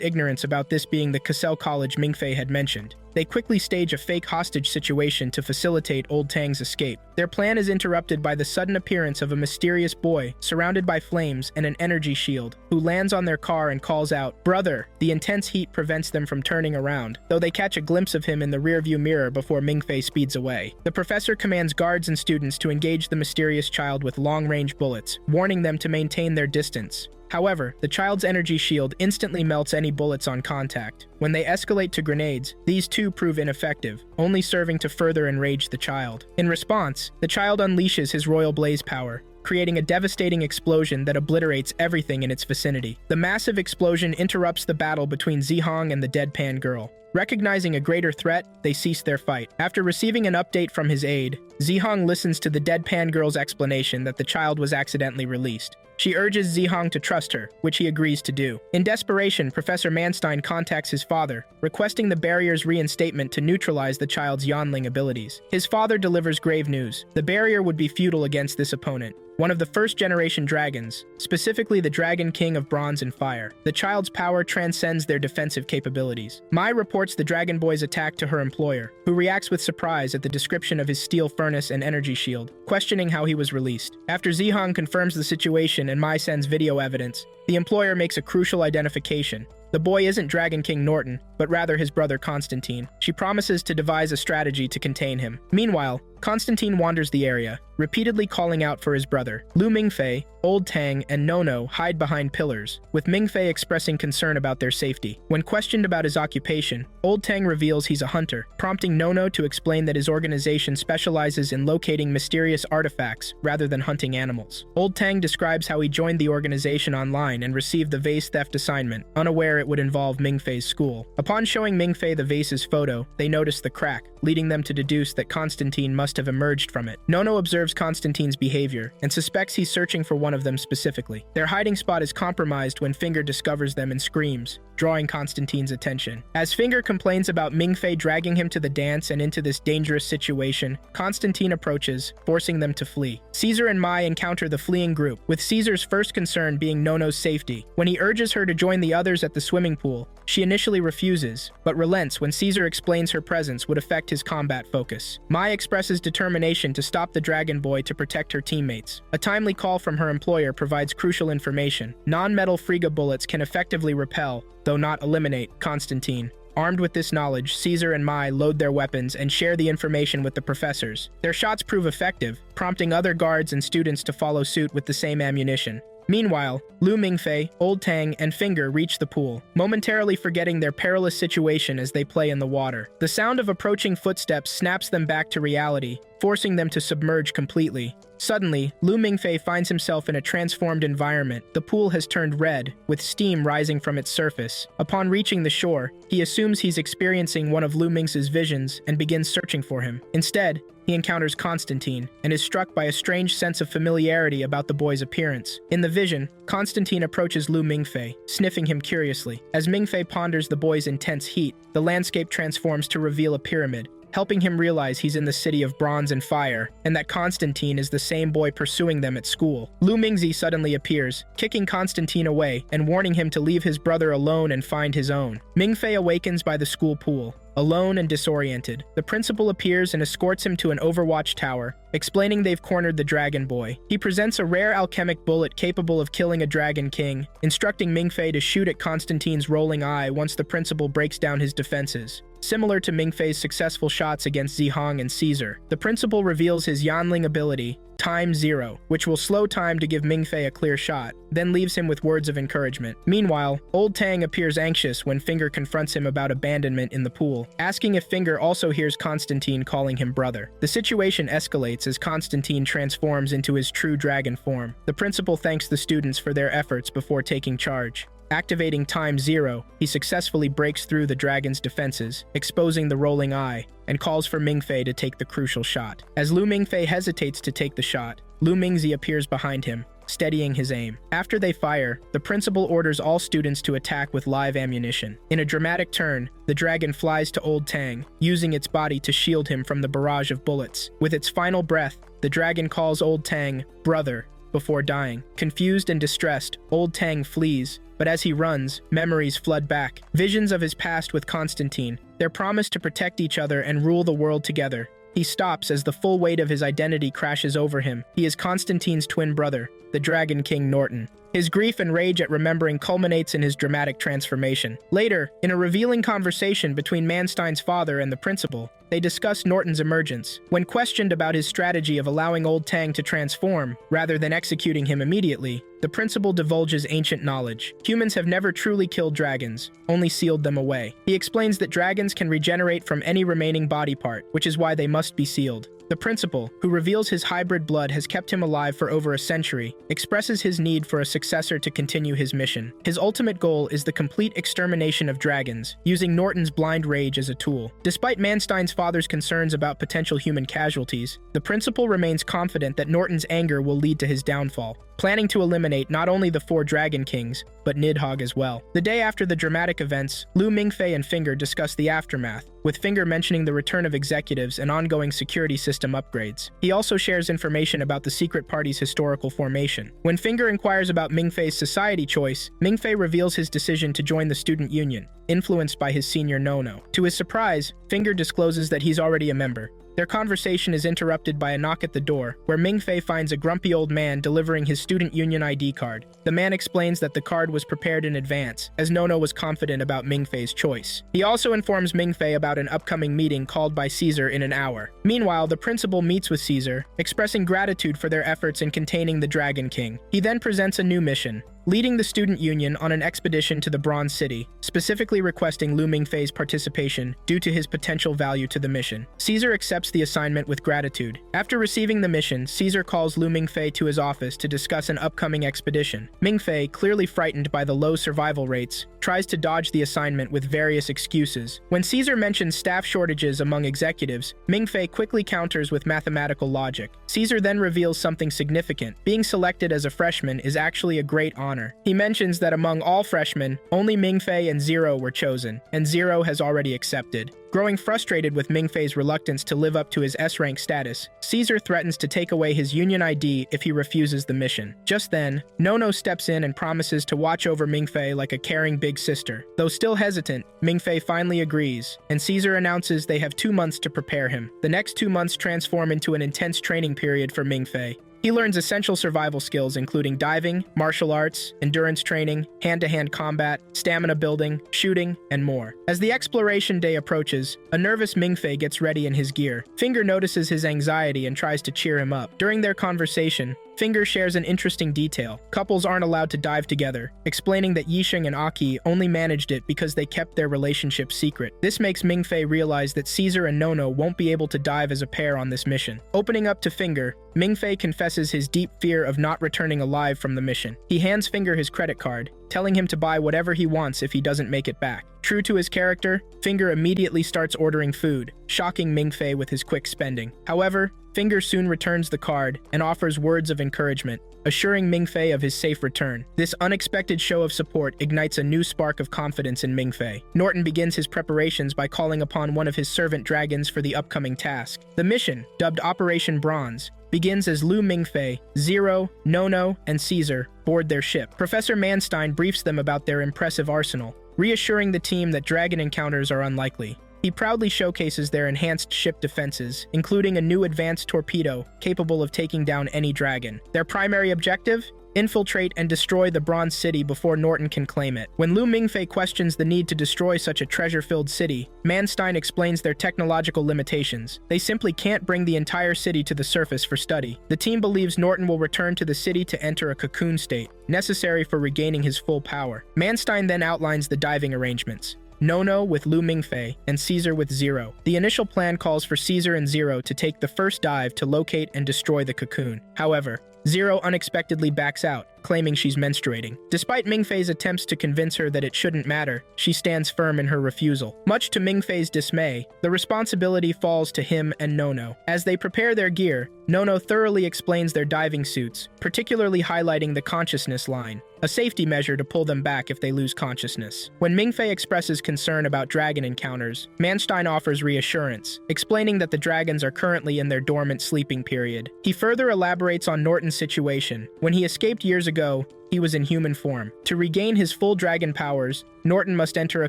ignorance about this being the Cassell College Mingfei had mentioned. They quickly stage a fake hostage situation to facilitate Old Tang's escape. Their plan is interrupted by the sudden appearance of a mysterious boy surrounded by flames and an energy shield, who lands on their car and calls out, "Brother!" The intense heat prevents them from turning around, though they catch a glimpse of him in the rearview mirror before Mingfei speeds away. The professor commands guards and students to engage the mysterious child with long-range bullets, warning them to maintain their distance. However, the child's energy shield instantly melts any bullets on contact. When they escalate to grenades, these too prove ineffective, only serving to further enrage the child. In response, the child unleashes his royal blaze power, creating a devastating explosion that obliterates everything in its vicinity. The massive explosion interrupts the battle between Zihong and the deadpan girl. Recognizing a greater threat, they cease their fight. After receiving an update from his aide, Zihong listens to the deadpan girl's explanation that the child was accidentally released. She urges Zihong to trust her, which he agrees to do. In desperation, Professor Manstein contacts his father, requesting the barrier's reinstatement to neutralize the child's Yanling abilities. His father delivers grave news. The barrier would be futile against this opponent, one of the first-generation dragons, specifically the Dragon King of Bronze and Fire. The child's power transcends their defensive capabilities. Mai reports the Dragon Boy's attack to her employer, who reacts with surprise at the description of his steel furnace and energy shield, questioning how he was released. After Zihong confirms the situation and Mai sends video evidence, the employer makes a crucial identification. The boy isn't Dragon King Norton, but rather his brother Constantine. She promises to devise a strategy to contain him. Meanwhile, Constantine wanders the area, repeatedly calling out for his brother. Lu Mingfei, Old Tang, and Nono hide behind pillars, with Mingfei expressing concern about their safety. When questioned about his occupation, Old Tang reveals he's a hunter, prompting Nono to explain that his organization specializes in locating mysterious artifacts rather than hunting animals. Old Tang describes how he joined the organization online and received the vase theft assignment, unaware it would involve Mingfei's school. Upon showing Mingfei the vase's photo, they notice the crack, leading them to deduce that Constantine must have emerged from it. Nono observes Constantine's behavior and suspects he's searching for one of them specifically. Their hiding spot is compromised when Finger discovers them and screams, drawing Constantine's attention. As Finger complains about Mingfei dragging him to the dance and into this dangerous situation, Constantine approaches, forcing them to flee. Caesar and Mai encounter the fleeing group, with Caesar's first concern being Nono's safety. When he urges her to join the others at the swimming pool, she initially refuses, but relents when Caesar explains her presence would affect his combat focus. Mai expresses determination to stop the Dragon Boy to protect her teammates. A timely call from her employer provides crucial information. Non-metal Frigga bullets can effectively repel, though not eliminate, Constantine. Armed with this knowledge, Caesar and Mai load their weapons and share the information with the professors. Their shots prove effective, prompting other guards and students to follow suit with the same ammunition. Meanwhile, Lu Mingfei, Old Tang, and Finger reach the pool, momentarily forgetting their perilous situation as they play in the water. The sound of approaching footsteps snaps them back to reality, forcing them to submerge completely. Suddenly, Lu Mingfei finds himself in a transformed environment. The pool has turned red, with steam rising from its surface. Upon reaching the shore, he assumes he's experiencing one of Lu Ming's visions and begins searching for him. Instead, he encounters Constantine and is struck by a strange sense of familiarity about the boy's appearance. In the vision, Constantine approaches Lu Mingfei, sniffing him curiously. As Mingfei ponders the boy's intense heat, the landscape transforms to reveal a pyramid, helping him realize he's in the city of bronze and fire, and that Constantine is the same boy pursuing them at school. Lu Mingzi suddenly appears, kicking Constantine away and warning him to leave his brother alone and find his own. Mingfei awakens by the school pool. Alone and disoriented, the principal appears and escorts him to an overwatch tower, explaining they've cornered the Dragon Boy. He presents a rare alchemic bullet capable of killing a Dragon King, instructing Mingfei to shoot at Constantine's rolling eye once the principal breaks down his defenses. Similar to Mingfei's successful shots against Zihong and Caesar, the principal reveals his Yanling ability, Time Zero, which will slow time to give Mingfei a clear shot, then leaves him with words of encouragement. Meanwhile, old Tang appears anxious when Finger confronts him about abandonment in the pool, asking if Finger also hears Constantine calling him brother. The situation escalates as Constantine transforms into his true dragon form. The principal thanks the students for their efforts before taking charge. Activating Time Zero, he successfully breaks through the dragon's defenses, exposing the rolling eye, and calls for Mingfei to take the crucial shot. As Lu Mingfei hesitates to take the shot, Lu Mingzi appears behind him, steadying his aim. After they fire, the principal orders all students to attack with live ammunition. In a dramatic turn, the dragon flies to old Tang, using its body to shield him from the barrage of bullets. With its final breath, the dragon calls old Tang brother before dying. Confused and distressed, old Tang flees, but as he runs, memories flood back. Visions of his past with Constantine, their promise to protect each other and rule the world together. He stops as the full weight of his identity crashes over him. He is Constantine's twin brother, the Dragon King Norton. His grief and rage at remembering culminates in his dramatic transformation. Later, in a revealing conversation between Manstein's father and the principal, they discuss Norton's emergence. When questioned about his strategy of allowing old Tang to transform, rather than executing him immediately, the principal divulges ancient knowledge. Humans have never truly killed dragons, only sealed them away. He explains that dragons can regenerate from any remaining body part, which is why they must be sealed. The principal, who reveals his hybrid blood has kept him alive for over a century, expresses his need for a successor to continue his mission. His ultimate goal is the complete extermination of dragons, using Norton's blind rage as a tool. Despite Manstein's father's concerns about potential human casualties, the principal remains confident that Norton's anger will lead to his downfall, planning to eliminate not only the 4 Dragon Kings, but Nidhogg as well. The day after the dramatic events, Lu Mingfei and Finger discuss the aftermath, with Finger mentioning the return of executives and ongoing security system upgrades. He also shares information about the secret party's historical formation. When Finger inquires about Mingfei's society choice, Mingfei reveals his decision to join the student union, influenced by his senior Nono. To his surprise, Finger discloses that he's already a member. Their conversation is interrupted by a knock at the door, where Mingfei finds a grumpy old man delivering his student union ID card. The man explains that the card was prepared in advance, as Nono was confident about Mingfei's choice. He also informs Mingfei about an upcoming meeting called by Caesar in an hour. Meanwhile, the principal meets with Caesar, expressing gratitude for their efforts in containing the Dragon King. He then presents a new mission, leading the student union on an expedition to the Bronze City, specifically requesting Lu Mingfei's participation due to his potential value to the mission. Caesar accepts the assignment with gratitude. After receiving the mission, Caesar calls Lu Mingfei to his office to discuss an upcoming expedition. Mingfei, clearly frightened by the low survival rates, tries to dodge the assignment with various excuses. When Caesar mentions staff shortages among executives, Mingfei quickly counters with mathematical logic. Caesar then reveals something significant. Being selected as a freshman is actually a great honor. He mentions that among all freshmen, only Mingfei and Zero were chosen, and Zero has already accepted. Growing frustrated with Mingfei's reluctance to live up to his S-rank status, Caesar threatens to take away his union ID if he refuses the mission. Just then, Nono steps in and promises to watch over Mingfei like a caring big sister. Though still hesitant, Mingfei finally agrees, and Caesar announces they have 2 months to prepare him. The next 2 months transform into an intense training period for Mingfei. He learns essential survival skills including diving, martial arts, endurance training, hand-to-hand combat, stamina building, shooting, and more. As the exploration day approaches, a nervous Mingfei gets ready in his gear. Finger notices his anxiety and tries to cheer him up. During their conversation, Finger shares an interesting detail. Couples aren't allowed to dive together, explaining that Yisheng and Aki only managed it because they kept their relationship secret. This makes Mingfei realize that Caesar and Nono won't be able to dive as a pair on this mission. Opening up to Finger, Mingfei confesses his deep fear of not returning alive from the mission. He hands Finger his credit card, telling him to buy whatever he wants if he doesn't make it back. True to his character, Finger immediately starts ordering food, shocking Mingfei with his quick spending. However, Finger soon returns the card and offers words of encouragement, assuring Mingfei of his safe return. This unexpected show of support ignites a new spark of confidence in Mingfei. Norton begins his preparations by calling upon one of his servant dragons for the upcoming task. The mission, dubbed Operation Bronze, begins as Lu Mingfei, Zero, Nono, and Caesar board their ship. Professor Manstein briefs them about their impressive arsenal, reassuring the team that dragon encounters are unlikely. He proudly showcases their enhanced ship defenses, including a new advanced torpedo capable of taking down any dragon. Their primary objective? Infiltrate and destroy the Bronze City before Norton can claim it. When Lu Mingfei questions the need to destroy such a treasure-filled city, Manstein explains their technological limitations. They simply can't bring the entire city to the surface for study. The team believes Norton will return to the city to enter a cocoon state, necessary for regaining his full power. Manstein then outlines the diving arrangements. Nono with Lu Mingfei, and Caesar with Zero. The initial plan calls for Caesar and Zero to take the first dive to locate and destroy the cocoon. However, Zero unexpectedly backs out, claiming she's menstruating. Despite Mingfei's attempts to convince her that it shouldn't matter, she stands firm in her refusal. Much to Mingfei's dismay, the responsibility falls to him and Nono. As they prepare their gear, Nono thoroughly explains their diving suits, particularly highlighting the consciousness line, a safety measure to pull them back if they lose consciousness. When Mingfei expresses concern about dragon encounters, Manstein offers reassurance, explaining that the dragons are currently in their dormant sleeping period. He further elaborates on Norton's situation. When he escaped years ago, he was in human form. To regain his full dragon powers, Norton must enter a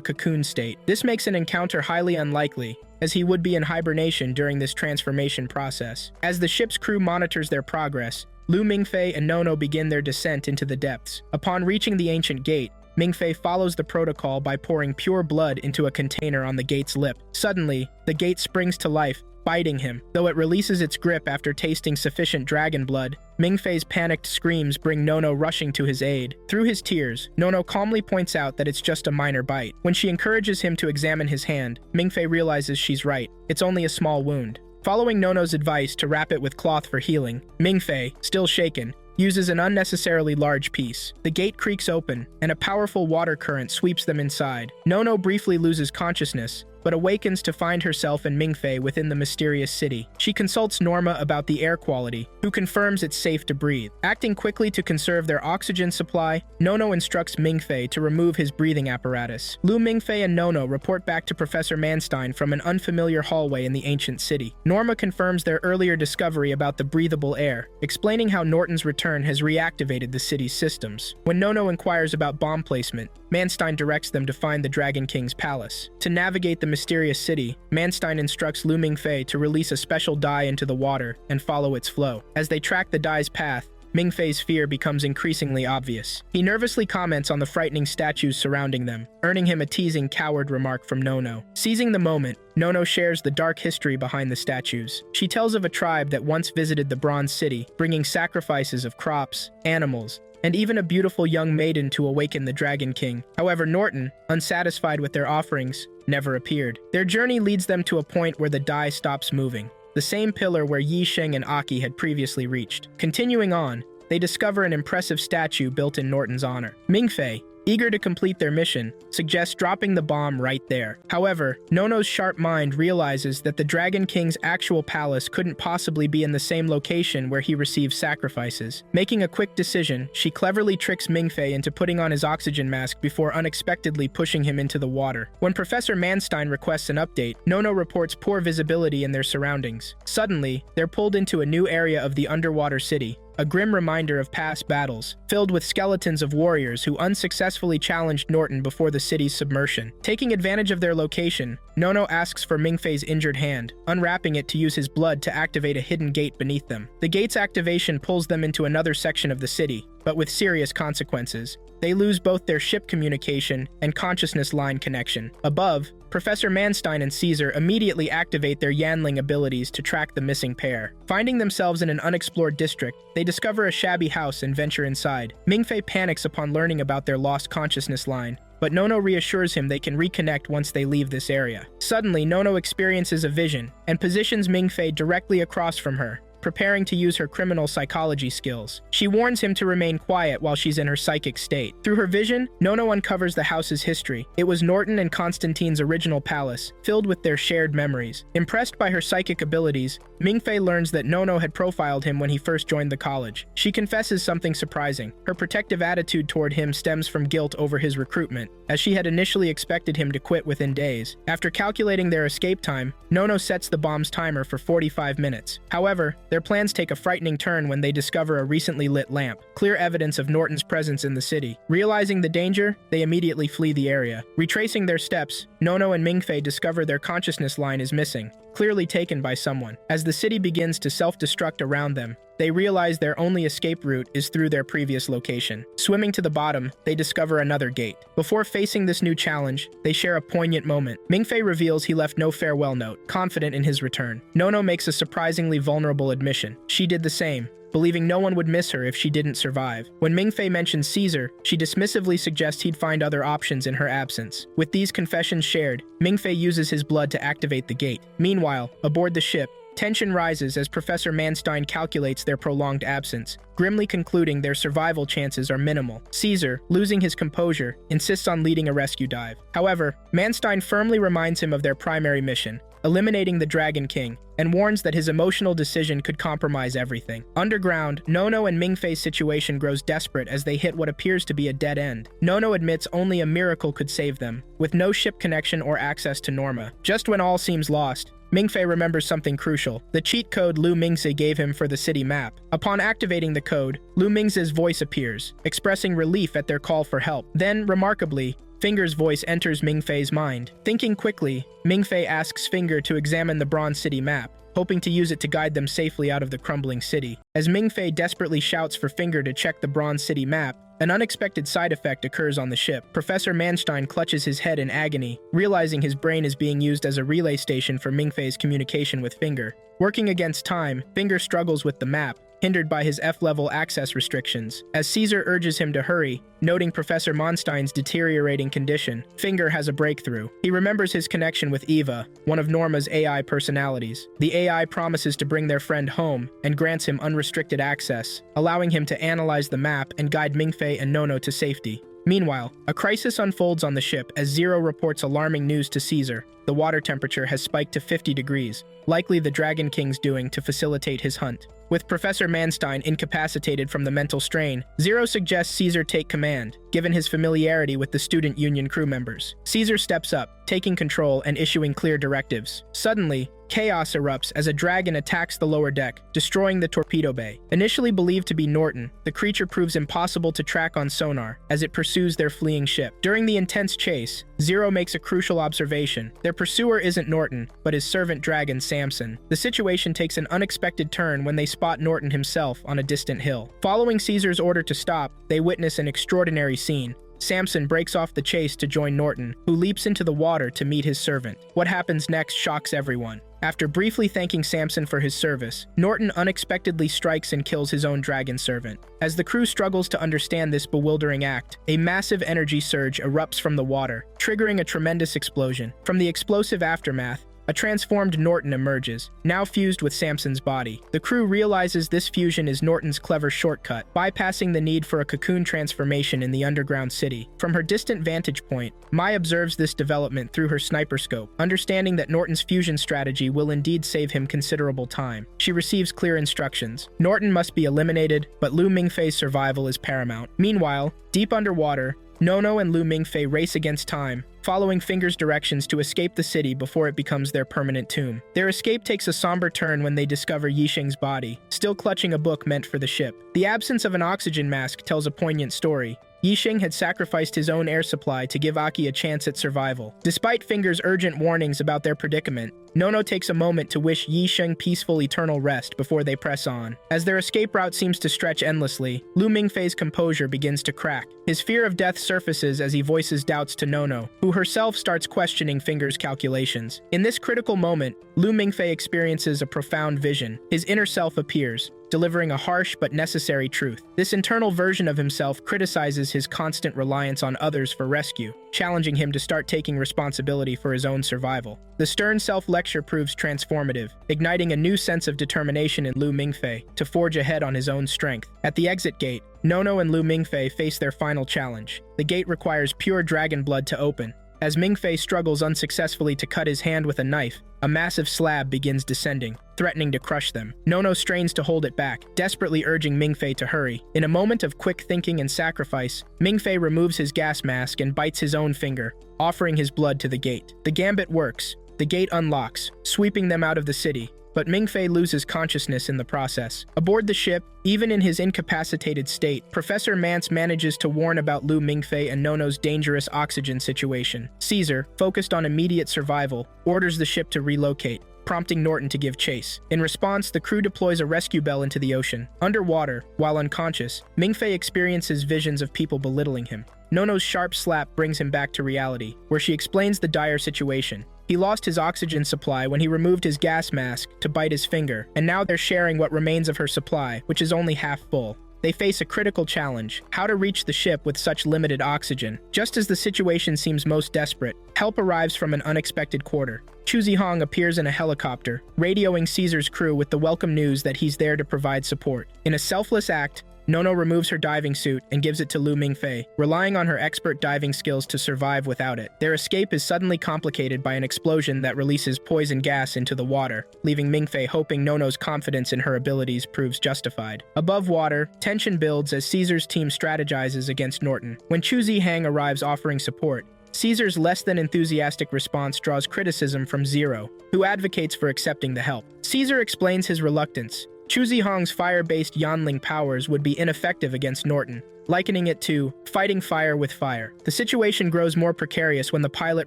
cocoon state. This makes an encounter highly unlikely, as he would be in hibernation during this transformation process. As the ship's crew monitors their progress, Lu Mingfei and Nono begin their descent into the depths. Upon reaching the ancient gate, Mingfei follows the protocol by pouring pure blood into a container on the gate's lip. Suddenly, the gate springs to life, biting him. Though it releases its grip after tasting sufficient dragon blood, Mingfei's panicked screams bring Nono rushing to his aid. Through his tears, Nono calmly points out that it's just a minor bite. When she encourages him to examine his hand, Mingfei realizes she's right. It's only a small wound. Following Nono's advice to wrap it with cloth for healing, Mingfei, still shaken, uses an unnecessarily large piece. The gate creaks open, and a powerful water current sweeps them inside. Nono briefly loses consciousness, but awakens to find herself and Mingfei within the mysterious city. She consults Norma about the air quality, who confirms it's safe to breathe. Acting quickly to conserve their oxygen supply, Nono instructs Mingfei to remove his breathing apparatus. Lu Mingfei and Nono report back to Professor Manstein from an unfamiliar hallway in the ancient city. Norma confirms their earlier discovery about the breathable air, explaining how Norton's return has reactivated the city's systems. When Nono inquires about bomb placement, Manstein directs them to find the Dragon King's palace. To navigate the mysterious city, Manstein instructs Lu Mingfei to release a special dye into the water and follow its flow. As they track the dye's path, Mingfei's fear becomes increasingly obvious. He nervously comments on the frightening statues surrounding them, earning him a teasing coward remark from Nono. Seizing the moment, Nono shares the dark history behind the statues. She tells of a tribe that once visited the Bronze City, bringing sacrifices of crops, animals, and even a beautiful young maiden to awaken the Dragon King. However, Norton, unsatisfied with their offerings, never appeared. Their journey leads them to a point where the dye stops moving, the same pillar where Yisheng and Aki had previously reached. Continuing on, they discover an impressive statue built in Norton's honor. Mingfei, eager to complete their mission, suggests dropping the bomb right there. However, Nono's sharp mind realizes that the Dragon King's actual palace couldn't possibly be in the same location where he received sacrifices. Making a quick decision, she cleverly tricks Mingfei into putting on his oxygen mask before unexpectedly pushing him into the water. When Professor Manstein requests an update, Nono reports poor visibility in their surroundings. Suddenly, they're pulled into a new area of the underwater city, a grim reminder of past battles, filled with skeletons of warriors who unsuccessfully challenged Norton before the city's submersion. Taking advantage of their location, Nono asks for Mingfei's injured hand, unwrapping it to use his blood to activate a hidden gate beneath them. The gate's activation pulls them into another section of the city, but with serious consequences. They lose both their ship communication and consciousness line connection. Above, Professor Manstein and Caesar immediately activate their Yanling abilities to track the missing pair. Finding themselves in an unexplored district, they discover a shabby house and venture inside. Mingfei panics upon learning about their lost consciousness line, but Nono reassures him they can reconnect once they leave this area. Suddenly, Nono experiences a vision and positions Mingfei directly across from her, preparing to use her criminal psychology skills. She warns him to remain quiet while she's in her psychic state. Through her vision, Nono uncovers the house's history. It was Norton and Constantine's original palace, filled with their shared memories. Impressed by her psychic abilities, Mingfei learns that Nono had profiled him when he first joined the college. She confesses something surprising. Her protective attitude toward him stems from guilt over his recruitment, as she had initially expected him to quit within days. After calculating their escape time, Nono sets the bomb's timer for 45 minutes. However, their plans take a frightening turn when they discover a recently lit lamp, clear evidence of Norton's presence in the city. Realizing the danger, they immediately flee the area. Retracing their steps, Nono and Mingfei discover their consciousness line is missing, clearly taken by someone. As the city begins to self-destruct around them, they realize their only escape route is through their previous location. Swimming to the bottom, they discover another gate. Before facing this new challenge, they share a poignant moment. Mingfei reveals he left no farewell note, confident in his return. Nono makes a surprisingly vulnerable admission. She did the same, believing no one would miss her if she didn't survive. When Mingfei mentions Caesar, she dismissively suggests he'd find other options in her absence. With these confessions shared, Mingfei uses his blood to activate the gate. Meanwhile, aboard the ship, tension rises as Professor Manstein calculates their prolonged absence, grimly concluding their survival chances are minimal. Caesar, losing his composure, insists on leading a rescue dive. However, Manstein firmly reminds him of their primary mission, eliminating the Dragon King, and warns that his emotional decision could compromise everything. Underground, Nono and Mingfei's situation grows desperate as they hit what appears to be a dead end. Nono admits only a miracle could save them, with no ship connection or access to Norma. Just when all seems lost, Mingfei remembers something crucial, the cheat code Lu Mingfei gave him for the city map. Upon activating the code, Lu Mingfei's voice appears, expressing relief at their call for help. Then, remarkably, Finger's voice enters Mingfei's mind. Thinking quickly, Mingfei asks Finger to examine the Bronze City map, hoping to use it to guide them safely out of the crumbling city. As Mingfei desperately shouts for Finger to check the Bronze City map, an unexpected side effect occurs on the ship. Professor Manstein clutches his head in agony, realizing his brain is being used as a relay station for Mingfei's communication with Finger. Working against time, Finger struggles with the map, hindered by his F-level access restrictions. As Caesar urges him to hurry, noting Professor Manstein's deteriorating condition, Finger has a breakthrough. He remembers his connection with Eva, one of Norma's AI personalities. The AI promises to bring their friend home and grants him unrestricted access, allowing him to analyze the map and guide Mingfei and Nono to safety. Meanwhile, a crisis unfolds on the ship as Zero reports alarming news to Caesar. The water temperature has spiked to 50 degrees, likely the Dragon King's doing to facilitate his hunt. With Professor Manstein incapacitated from the mental strain, Zero suggests Caesar take command, given his familiarity with the student union crew members. Caesar steps up, taking control and issuing clear directives. Suddenly, chaos erupts as a dragon attacks the lower deck, destroying the torpedo bay. Initially believed to be Norton, the creature proves impossible to track on sonar as it pursues their fleeing ship. During the intense chase, Zero makes a crucial observation. Their pursuer isn't Norton, but his servant dragon Samson. The situation takes an unexpected turn when they spot Norton himself on a distant hill. Following Caesar's order to stop, they witness an extraordinary scene. Samson breaks off the chase to join Norton, who leaps into the water to meet his servant. What happens next shocks everyone. After briefly thanking Samson for his service, Norton unexpectedly strikes and kills his own dragon servant. As the crew struggles to understand this bewildering act, a massive energy surge erupts from the water, triggering a tremendous explosion. From the explosive aftermath, a transformed Norton emerges, now fused with Samson's body. The crew realizes this fusion is Norton's clever shortcut, bypassing the need for a cocoon transformation in the underground city. From her distant vantage point, Mai observes this development through her sniper scope, understanding that Norton's fusion strategy will indeed save him considerable time. She receives clear instructions. Norton must be eliminated, but Lu Mingfei's survival is paramount. Meanwhile, deep underwater, Nono and Lu Mingfei race against time, following Finger's directions to escape the city before it becomes their permanent tomb. Their escape takes a somber turn when they discover Yixing's body, still clutching a book meant for the ship. The absence of an oxygen mask tells a poignant story. Yixing had sacrificed his own air supply to give Aki a chance at survival. Despite Finger's urgent warnings about their predicament, Nono takes a moment to wish Yixing peaceful eternal rest before they press on. As their escape route seems to stretch endlessly, Lu Mingfei's composure begins to crack. His fear of death surfaces as he voices doubts to Nono, who herself starts questioning Finger's calculations. In this critical moment, Lu Mingfei experiences a profound vision. His inner self appears, delivering a harsh but necessary truth. This internal version of himself criticizes his constant reliance on others for rescue, challenging him to start taking responsibility for his own survival. The stern self-lecture proves transformative, igniting a new sense of determination in Lu Mingfei to forge ahead on his own strength. At the exit gate, Nono and Lu Mingfei face their final challenge. The gate requires pure dragon blood to open. As Mingfei struggles unsuccessfully to cut his hand with a knife, a massive slab begins descending, threatening to crush them. Nono strains to hold it back, desperately urging Mingfei to hurry. In a moment of quick thinking and sacrifice, Mingfei removes his gas mask and bites his own finger, offering his blood to the gate. The gambit works. The gate unlocks, sweeping them out of the city. But Mingfei loses consciousness in the process. Aboard the ship, even in his incapacitated state, Professor Mance manages to warn about Lu Mingfei and Nono's dangerous oxygen situation. Caesar, focused on immediate survival, orders the ship to relocate, prompting Norton to give chase. In response, the crew deploys a rescue bell into the ocean. Underwater, while unconscious, Mingfei experiences visions of people belittling him. Nono's sharp slap brings him back to reality, where she explains the dire situation. He lost his oxygen supply when he removed his gas mask to bite his finger, and now they're sharing what remains of her supply, which is only half full. They face a critical challenge: how to reach the ship with such limited oxygen. Just as the situation seems most desperate, help arrives from an unexpected quarter. Chu Zihong appears in a helicopter, radioing Caesar's crew with the welcome news that he's there to provide support. In a selfless act, Nono removes her diving suit and gives it to Lu Mingfei, relying on her expert diving skills to survive without it. Their escape is suddenly complicated by an explosion that releases poison gas into the water, leaving Mingfei hoping Nono's confidence in her abilities proves justified. Above water, tension builds as Caesar's team strategizes against Norton. When Chu Zihang arrives offering support, Caesar's less than enthusiastic response draws criticism from Zero, who advocates for accepting the help. Caesar explains his reluctance. Chu Zihong's fire-based Yanling powers would be ineffective against Norton, likening it to fighting fire with fire. The situation grows more precarious when the pilot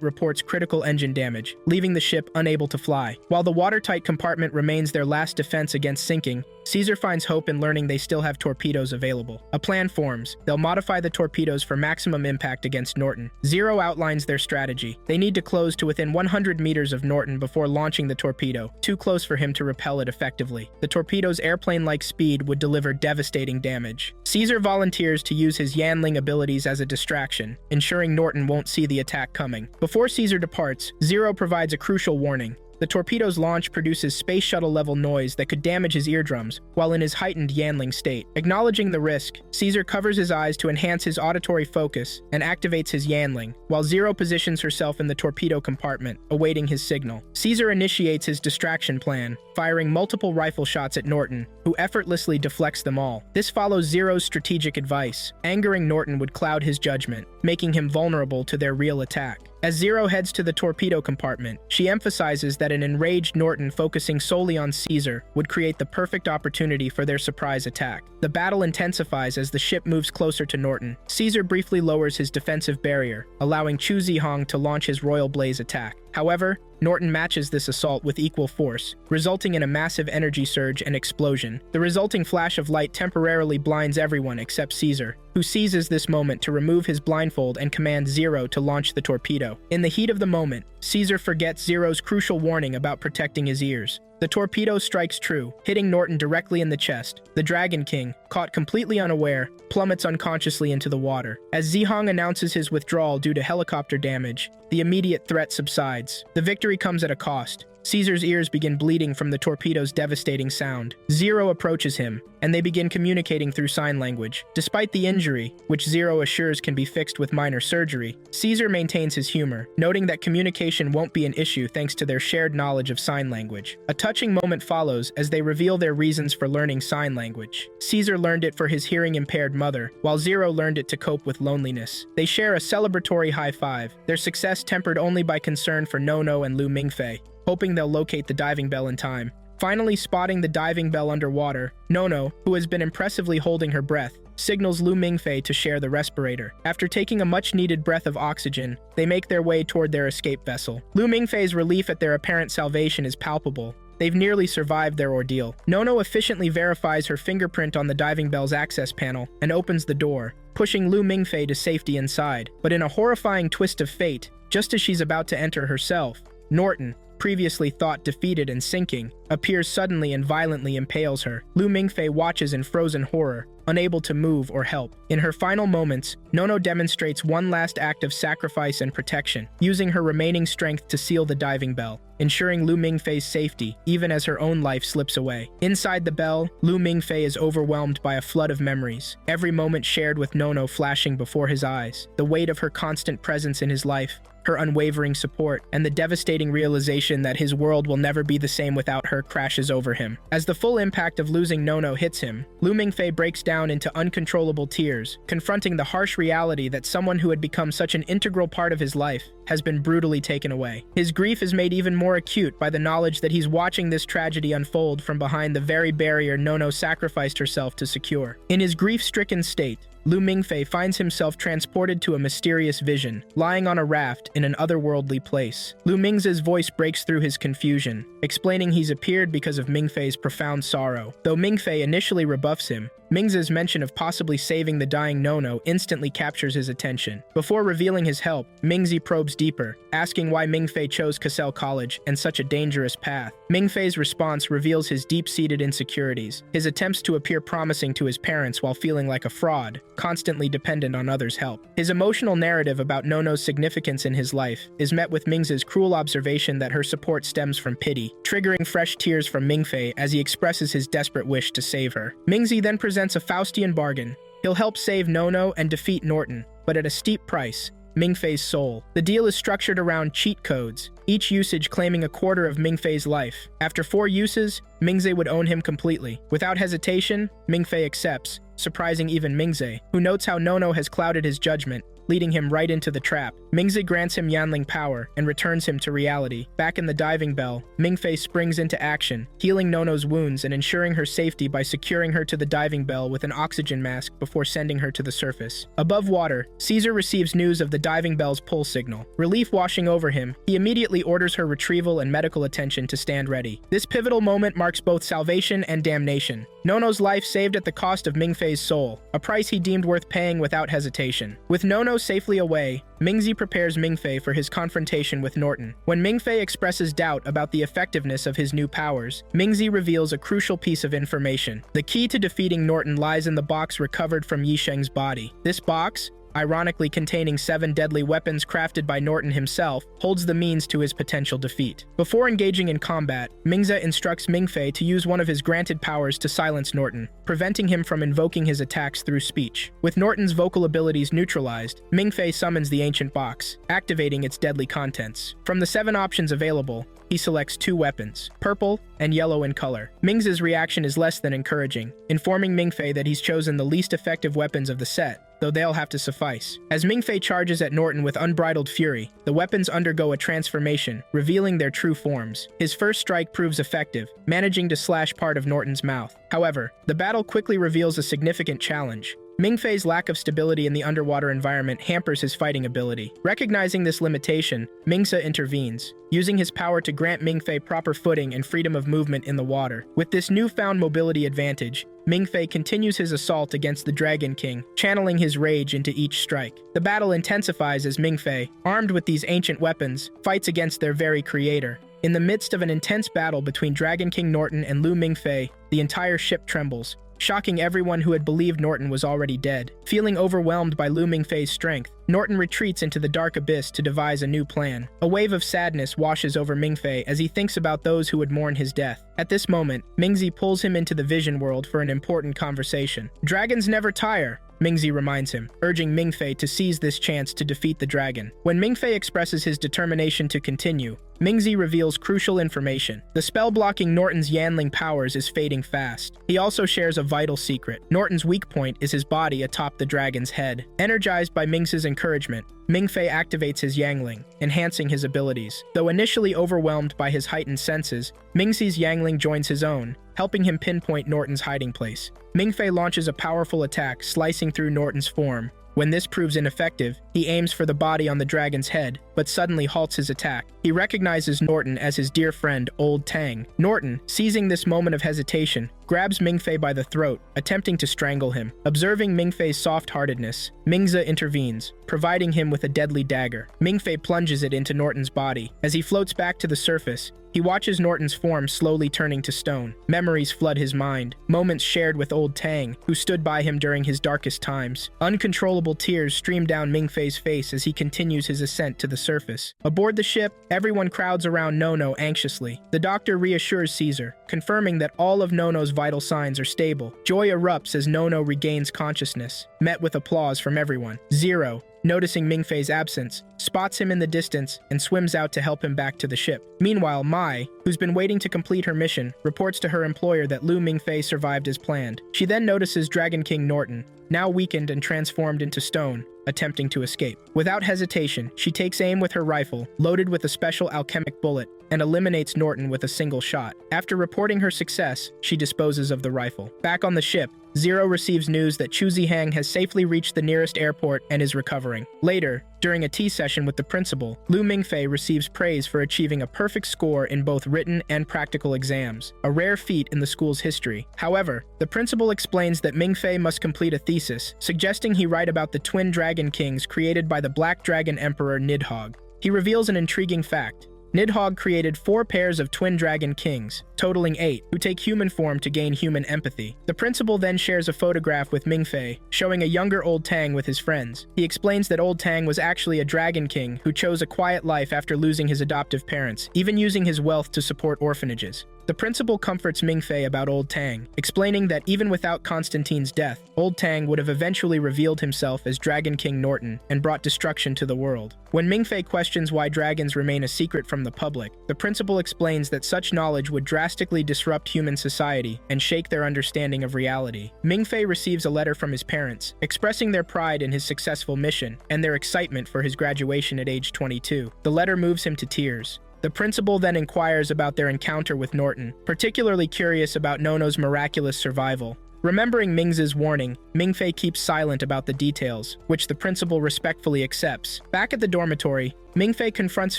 reports critical engine damage, leaving the ship unable to fly. While the watertight compartment remains their last defense against sinking, Caesar finds hope in learning they still have torpedoes available. A plan forms. They'll modify the torpedoes for maximum impact against Norton. Zero outlines their strategy. They need to close to within 100 meters of Norton before launching the torpedo, too close for him to repel it effectively. The torpedo's airplane-like speed would deliver devastating damage. Caesar volunteers to use his Yanling abilities as a distraction, ensuring Norton won't see the attack coming. Before Caesar departs, Zero provides a crucial warning. The torpedo's launch produces space shuttle-level noise that could damage his eardrums while in his heightened Yanling state. Acknowledging the risk, Caesar covers his eyes to enhance his auditory focus and activates his Yanling, while Zero positions herself in the torpedo compartment, awaiting his signal. Caesar initiates his distraction plan, firing multiple rifle shots at Norton, who effortlessly deflects them all. This follows Zero's strategic advice. Angering Norton would cloud his judgment, making him vulnerable to their real attack. As Zero heads to the torpedo compartment, she emphasizes that an enraged Norton focusing solely on Caesar would create the perfect opportunity for their surprise attack. The battle intensifies as the ship moves closer to Norton. Caesar briefly lowers his defensive barrier, allowing Chu Zihong to launch his Royal Blaze attack. However, Norton matches this assault with equal force, resulting in a massive energy surge and explosion. The resulting flash of light temporarily blinds everyone except Caesar, who seizes this moment to remove his blindfold and commands Zero to launch the torpedo. In the heat of the moment, Caesar forgets Zero's crucial warning about protecting his ears. The torpedo strikes true, hitting Norton directly in the chest. The Dragon King, caught completely unaware, plummets unconsciously into the water. As Zihong announces his withdrawal due to helicopter damage, the immediate threat subsides. The victory comes at a cost. Caesar's ears begin bleeding from the torpedo's devastating sound. Zero approaches him, and they begin communicating through sign language. Despite the injury, which Zero assures can be fixed with minor surgery, Caesar maintains his humor, noting that communication won't be an issue thanks to their shared knowledge of sign language. A touching moment follows as they reveal their reasons for learning sign language. Caesar learned it for his hearing-impaired mother, while Zero learned it to cope with loneliness. They share a celebratory high-five, their success tempered only by concern for Nono and Lu Mingfei, hoping they'll locate the diving bell in time. Finally spotting the diving bell underwater, Nono, who has been impressively holding her breath, signals Lu Mingfei to share the respirator. After taking a much-needed breath of oxygen, they make their way toward their escape vessel. Lu Mingfei's relief at their apparent salvation is palpable. They've nearly survived their ordeal. Nono efficiently verifies her fingerprint on the diving bell's access panel and opens the door, pushing Lu Mingfei to safety inside. But in a horrifying twist of fate, just as she's about to enter herself, Norton, previously thought defeated and sinking, appears suddenly and violently impales her. Lu Mingfei watches in frozen horror, unable to move or help. In her final moments, Nono demonstrates one last act of sacrifice and protection, using her remaining strength to seal the diving bell, ensuring Lu Mingfei's safety, even as her own life slips away. Inside the bell, Lu Mingfei is overwhelmed by a flood of memories, every moment shared with Nono flashing before his eyes. The weight of her constant presence in his life, her unwavering support, and the devastating realization that his world will never be the same without her crashes over him. As the full impact of losing Nono hits him, Lu Mingfei breaks down into uncontrollable tears, confronting the harsh reality that someone who had become such an integral part of his life has been brutally taken away. His grief is made even more acute by the knowledge that he's watching this tragedy unfold from behind the very barrier Nono sacrificed herself to secure. In his grief-stricken state, Lu Mingfei finds himself transported to a mysterious vision, lying on a raft in an otherworldly place. Lu Mingfei's voice breaks through his confusion, explaining he's appeared because of Mingfei's profound sorrow. Though Mingfei initially rebuffs him, Mingfei's mention of possibly saving the dying Nono instantly captures his attention. Before revealing his help, Mingfei probes deeper, asking why Mingfei chose Cassell College and such a dangerous path. Mingfei's response reveals his deep-seated insecurities, his attempts to appear promising to his parents while feeling like a fraud, constantly dependent on others' help. His emotional narrative about Nono's significance in his life is met with Mingfei's cruel observation that her support stems from pity, triggering fresh tears from Mingfei as he expresses his desperate wish to save her. Mingfei then presents a Faustian bargain. He'll help save Nono and defeat Norton, but at a steep price: Mingfei's soul. The deal is structured around cheat codes, each usage claiming a quarter of Mingfei's life. After 4 uses, Mingfei would own him completely. Without hesitation, Mingfei accepts, surprising even Mingfei, who notes how Nono has clouded his judgment, leading him right into the trap. Mingfei grants him Yanling power and returns him to reality. Back in the diving bell, Mingfei springs into action, healing Nono's wounds and ensuring her safety by securing her to the diving bell with an oxygen mask before sending her to the surface. Above water, Caesar receives news of the diving bell's pull signal. Relief washing over him, he immediately orders her retrieval and medical attention to stand ready. This pivotal moment marks both salvation and damnation. Nono's life saved at the cost of Mingfei's soul, a price he deemed worth paying without hesitation. With Nono safely away, Mingfei prepares Mingfei for his confrontation with Norton. When Mingfei expresses doubt about the effectiveness of his new powers, Mingfei reveals a crucial piece of information. The key to defeating Norton lies in the box recovered from Yisheng's body. This box, ironically containing 7 deadly weapons crafted by Norton himself, holds the means to his potential defeat. Before engaging in combat, Mingfei instructs Mingfei to use one of his granted powers to silence Norton, preventing him from invoking his attacks through speech. With Norton's vocal abilities neutralized, Mingfei summons the ancient box, activating its deadly contents. From the 7 options available, he selects 2 weapons, purple and yellow in color. Mingfei's reaction is less than encouraging, informing Mingfei that he's chosen the least effective weapons of the set, though they'll have to suffice. As Mingfei charges at Norton with unbridled fury, the weapons undergo a transformation, revealing their true forms. His first strike proves effective, managing to slash part of Norton's mouth. However, the battle quickly reveals a significant challenge. Mingfei's lack of stability in the underwater environment hampers his fighting ability. Recognizing this limitation, Mingfei intervenes, using his power to grant Mingfei proper footing and freedom of movement in the water. With this newfound mobility advantage, Mingfei continues his assault against the Dragon King, channeling his rage into each strike. The battle intensifies as Mingfei, armed with these ancient weapons, fights against their very creator. In the midst of an intense battle between Dragon King Norton and Lu Mingfei, the entire ship trembles, shocking everyone who had believed Norton was already dead. Feeling overwhelmed by Lu Mingfei's strength, Norton retreats into the dark abyss to devise a new plan. A wave of sadness washes over Mingfei as he thinks about those who would mourn his death. At this moment, Mingfei pulls him into the vision world for an important conversation. Dragons never tire, Mingfei reminds him, urging Mingfei to seize this chance to defeat the dragon. When Mingfei expresses his determination to continue, Mingzi reveals crucial information. The spell blocking Norton's Yanling powers is fading fast. He also shares a vital secret. Norton's weak point is his body atop the dragon's head. Energized by Mingzi's encouragement, Mingfei activates his Yangling, enhancing his abilities. Though initially overwhelmed by his heightened senses, Mingzi's Yangling joins his own, helping him pinpoint Norton's hiding place. Mingfei launches a powerful attack, slicing through Norton's form. When this proves ineffective, he aims for the body on the dragon's head, but suddenly halts his attack. He recognizes Norton as his dear friend, Old Tang. Norton, seizing this moment of hesitation, grabs Mingfei by the throat, attempting to strangle him. Observing Mingfei's soft-heartedness, Mingzi intervenes, providing him with a deadly dagger. Mingfei plunges it into Norton's body. As he floats back to the surface, he watches Norton's form slowly turning to stone. Memories flood his mind, moments shared with Old Tang, who stood by him during his darkest times. Uncontrollable tears stream down Mingfei's face as he continues his ascent to the surface. Aboard the ship, everyone crowds around Nono anxiously. The doctor reassures Caesar, confirming that all of Nono's vital signs are stable. Joy erupts as Nono regains consciousness, met with applause from everyone. Zero, noticing Mingfei's absence, spots him in the distance and swims out to help him back to the ship. Meanwhile, Mai, who's been waiting to complete her mission, reports to her employer that Lu Mingfei survived as planned. She then notices Dragon King Norton, now weakened and transformed into stone, attempting to escape. Without hesitation, she takes aim with her rifle, loaded with a special alchemic bullet, and eliminates Norton with a single shot. After reporting her success, she disposes of the rifle. Back on the ship, Zero receives news that Chu Zihang has safely reached the nearest airport and is recovering. Later, during a tea session with the principal, Lu Mingfei receives praise for achieving a perfect score in both written and practical exams, a rare feat in the school's history. However, the principal explains that Mingfei must complete a thesis, suggesting he write about the twin dragon kings created by the Black Dragon Emperor Nidhogg. He reveals an intriguing fact. Nidhogg created 4 pairs of twin dragon kings, totaling 8, who take human form to gain human empathy. The principal then shares a photograph with Mingfei, showing a younger Old Tang with his friends. He explains that Old Tang was actually a dragon king who chose a quiet life after losing his adoptive parents, even using his wealth to support orphanages. The principal comforts Mingfei about Old Tang, explaining that even without Constantine's death, Old Tang would have eventually revealed himself as Dragon King Norton and brought destruction to the world. When Mingfei questions why dragons remain a secret from the public, the principal explains that such knowledge would drastically disrupt human society and shake their understanding of reality. Mingfei receives a letter from his parents, expressing their pride in his successful mission and their excitement for his graduation at age 22. The letter moves him to tears. The principal then inquires about their encounter with Norton, particularly curious about Nono's miraculous survival. Remembering Mingzi's warning, Mingfei keeps silent about the details, which the principal respectfully accepts. Back at the dormitory, Mingfei confronts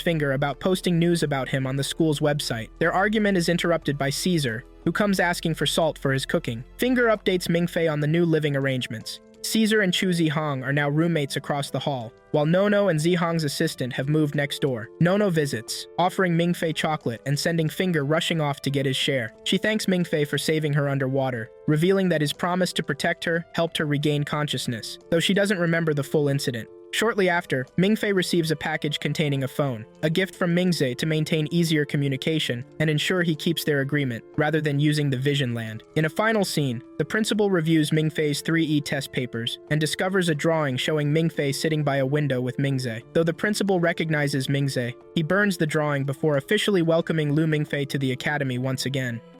Finger about posting news about him on the school's website. Their argument is interrupted by Caesar, who comes asking for salt for his cooking. Finger updates Mingfei on the new living arrangements. Caesar and Chu Zihang are now roommates across the hall, while Nono and Zihang's assistant have moved next door. Nono visits, offering Mingfei chocolate and sending Finger rushing off to get his share. She thanks Mingfei for saving her underwater, revealing that his promise to protect her helped her regain consciousness, though she doesn't remember the full incident. Shortly after, Mingfei receives a package containing a phone, a gift from Mingzi to maintain easier communication and ensure he keeps their agreement, rather than using the Vision Land. In a final scene, the principal reviews Mingfei's 3E test papers and discovers a drawing showing Mingfei sitting by a window with Mingzi. Though the principal recognizes Mingzi, he burns the drawing before officially welcoming Lu Mingfei to the academy once again.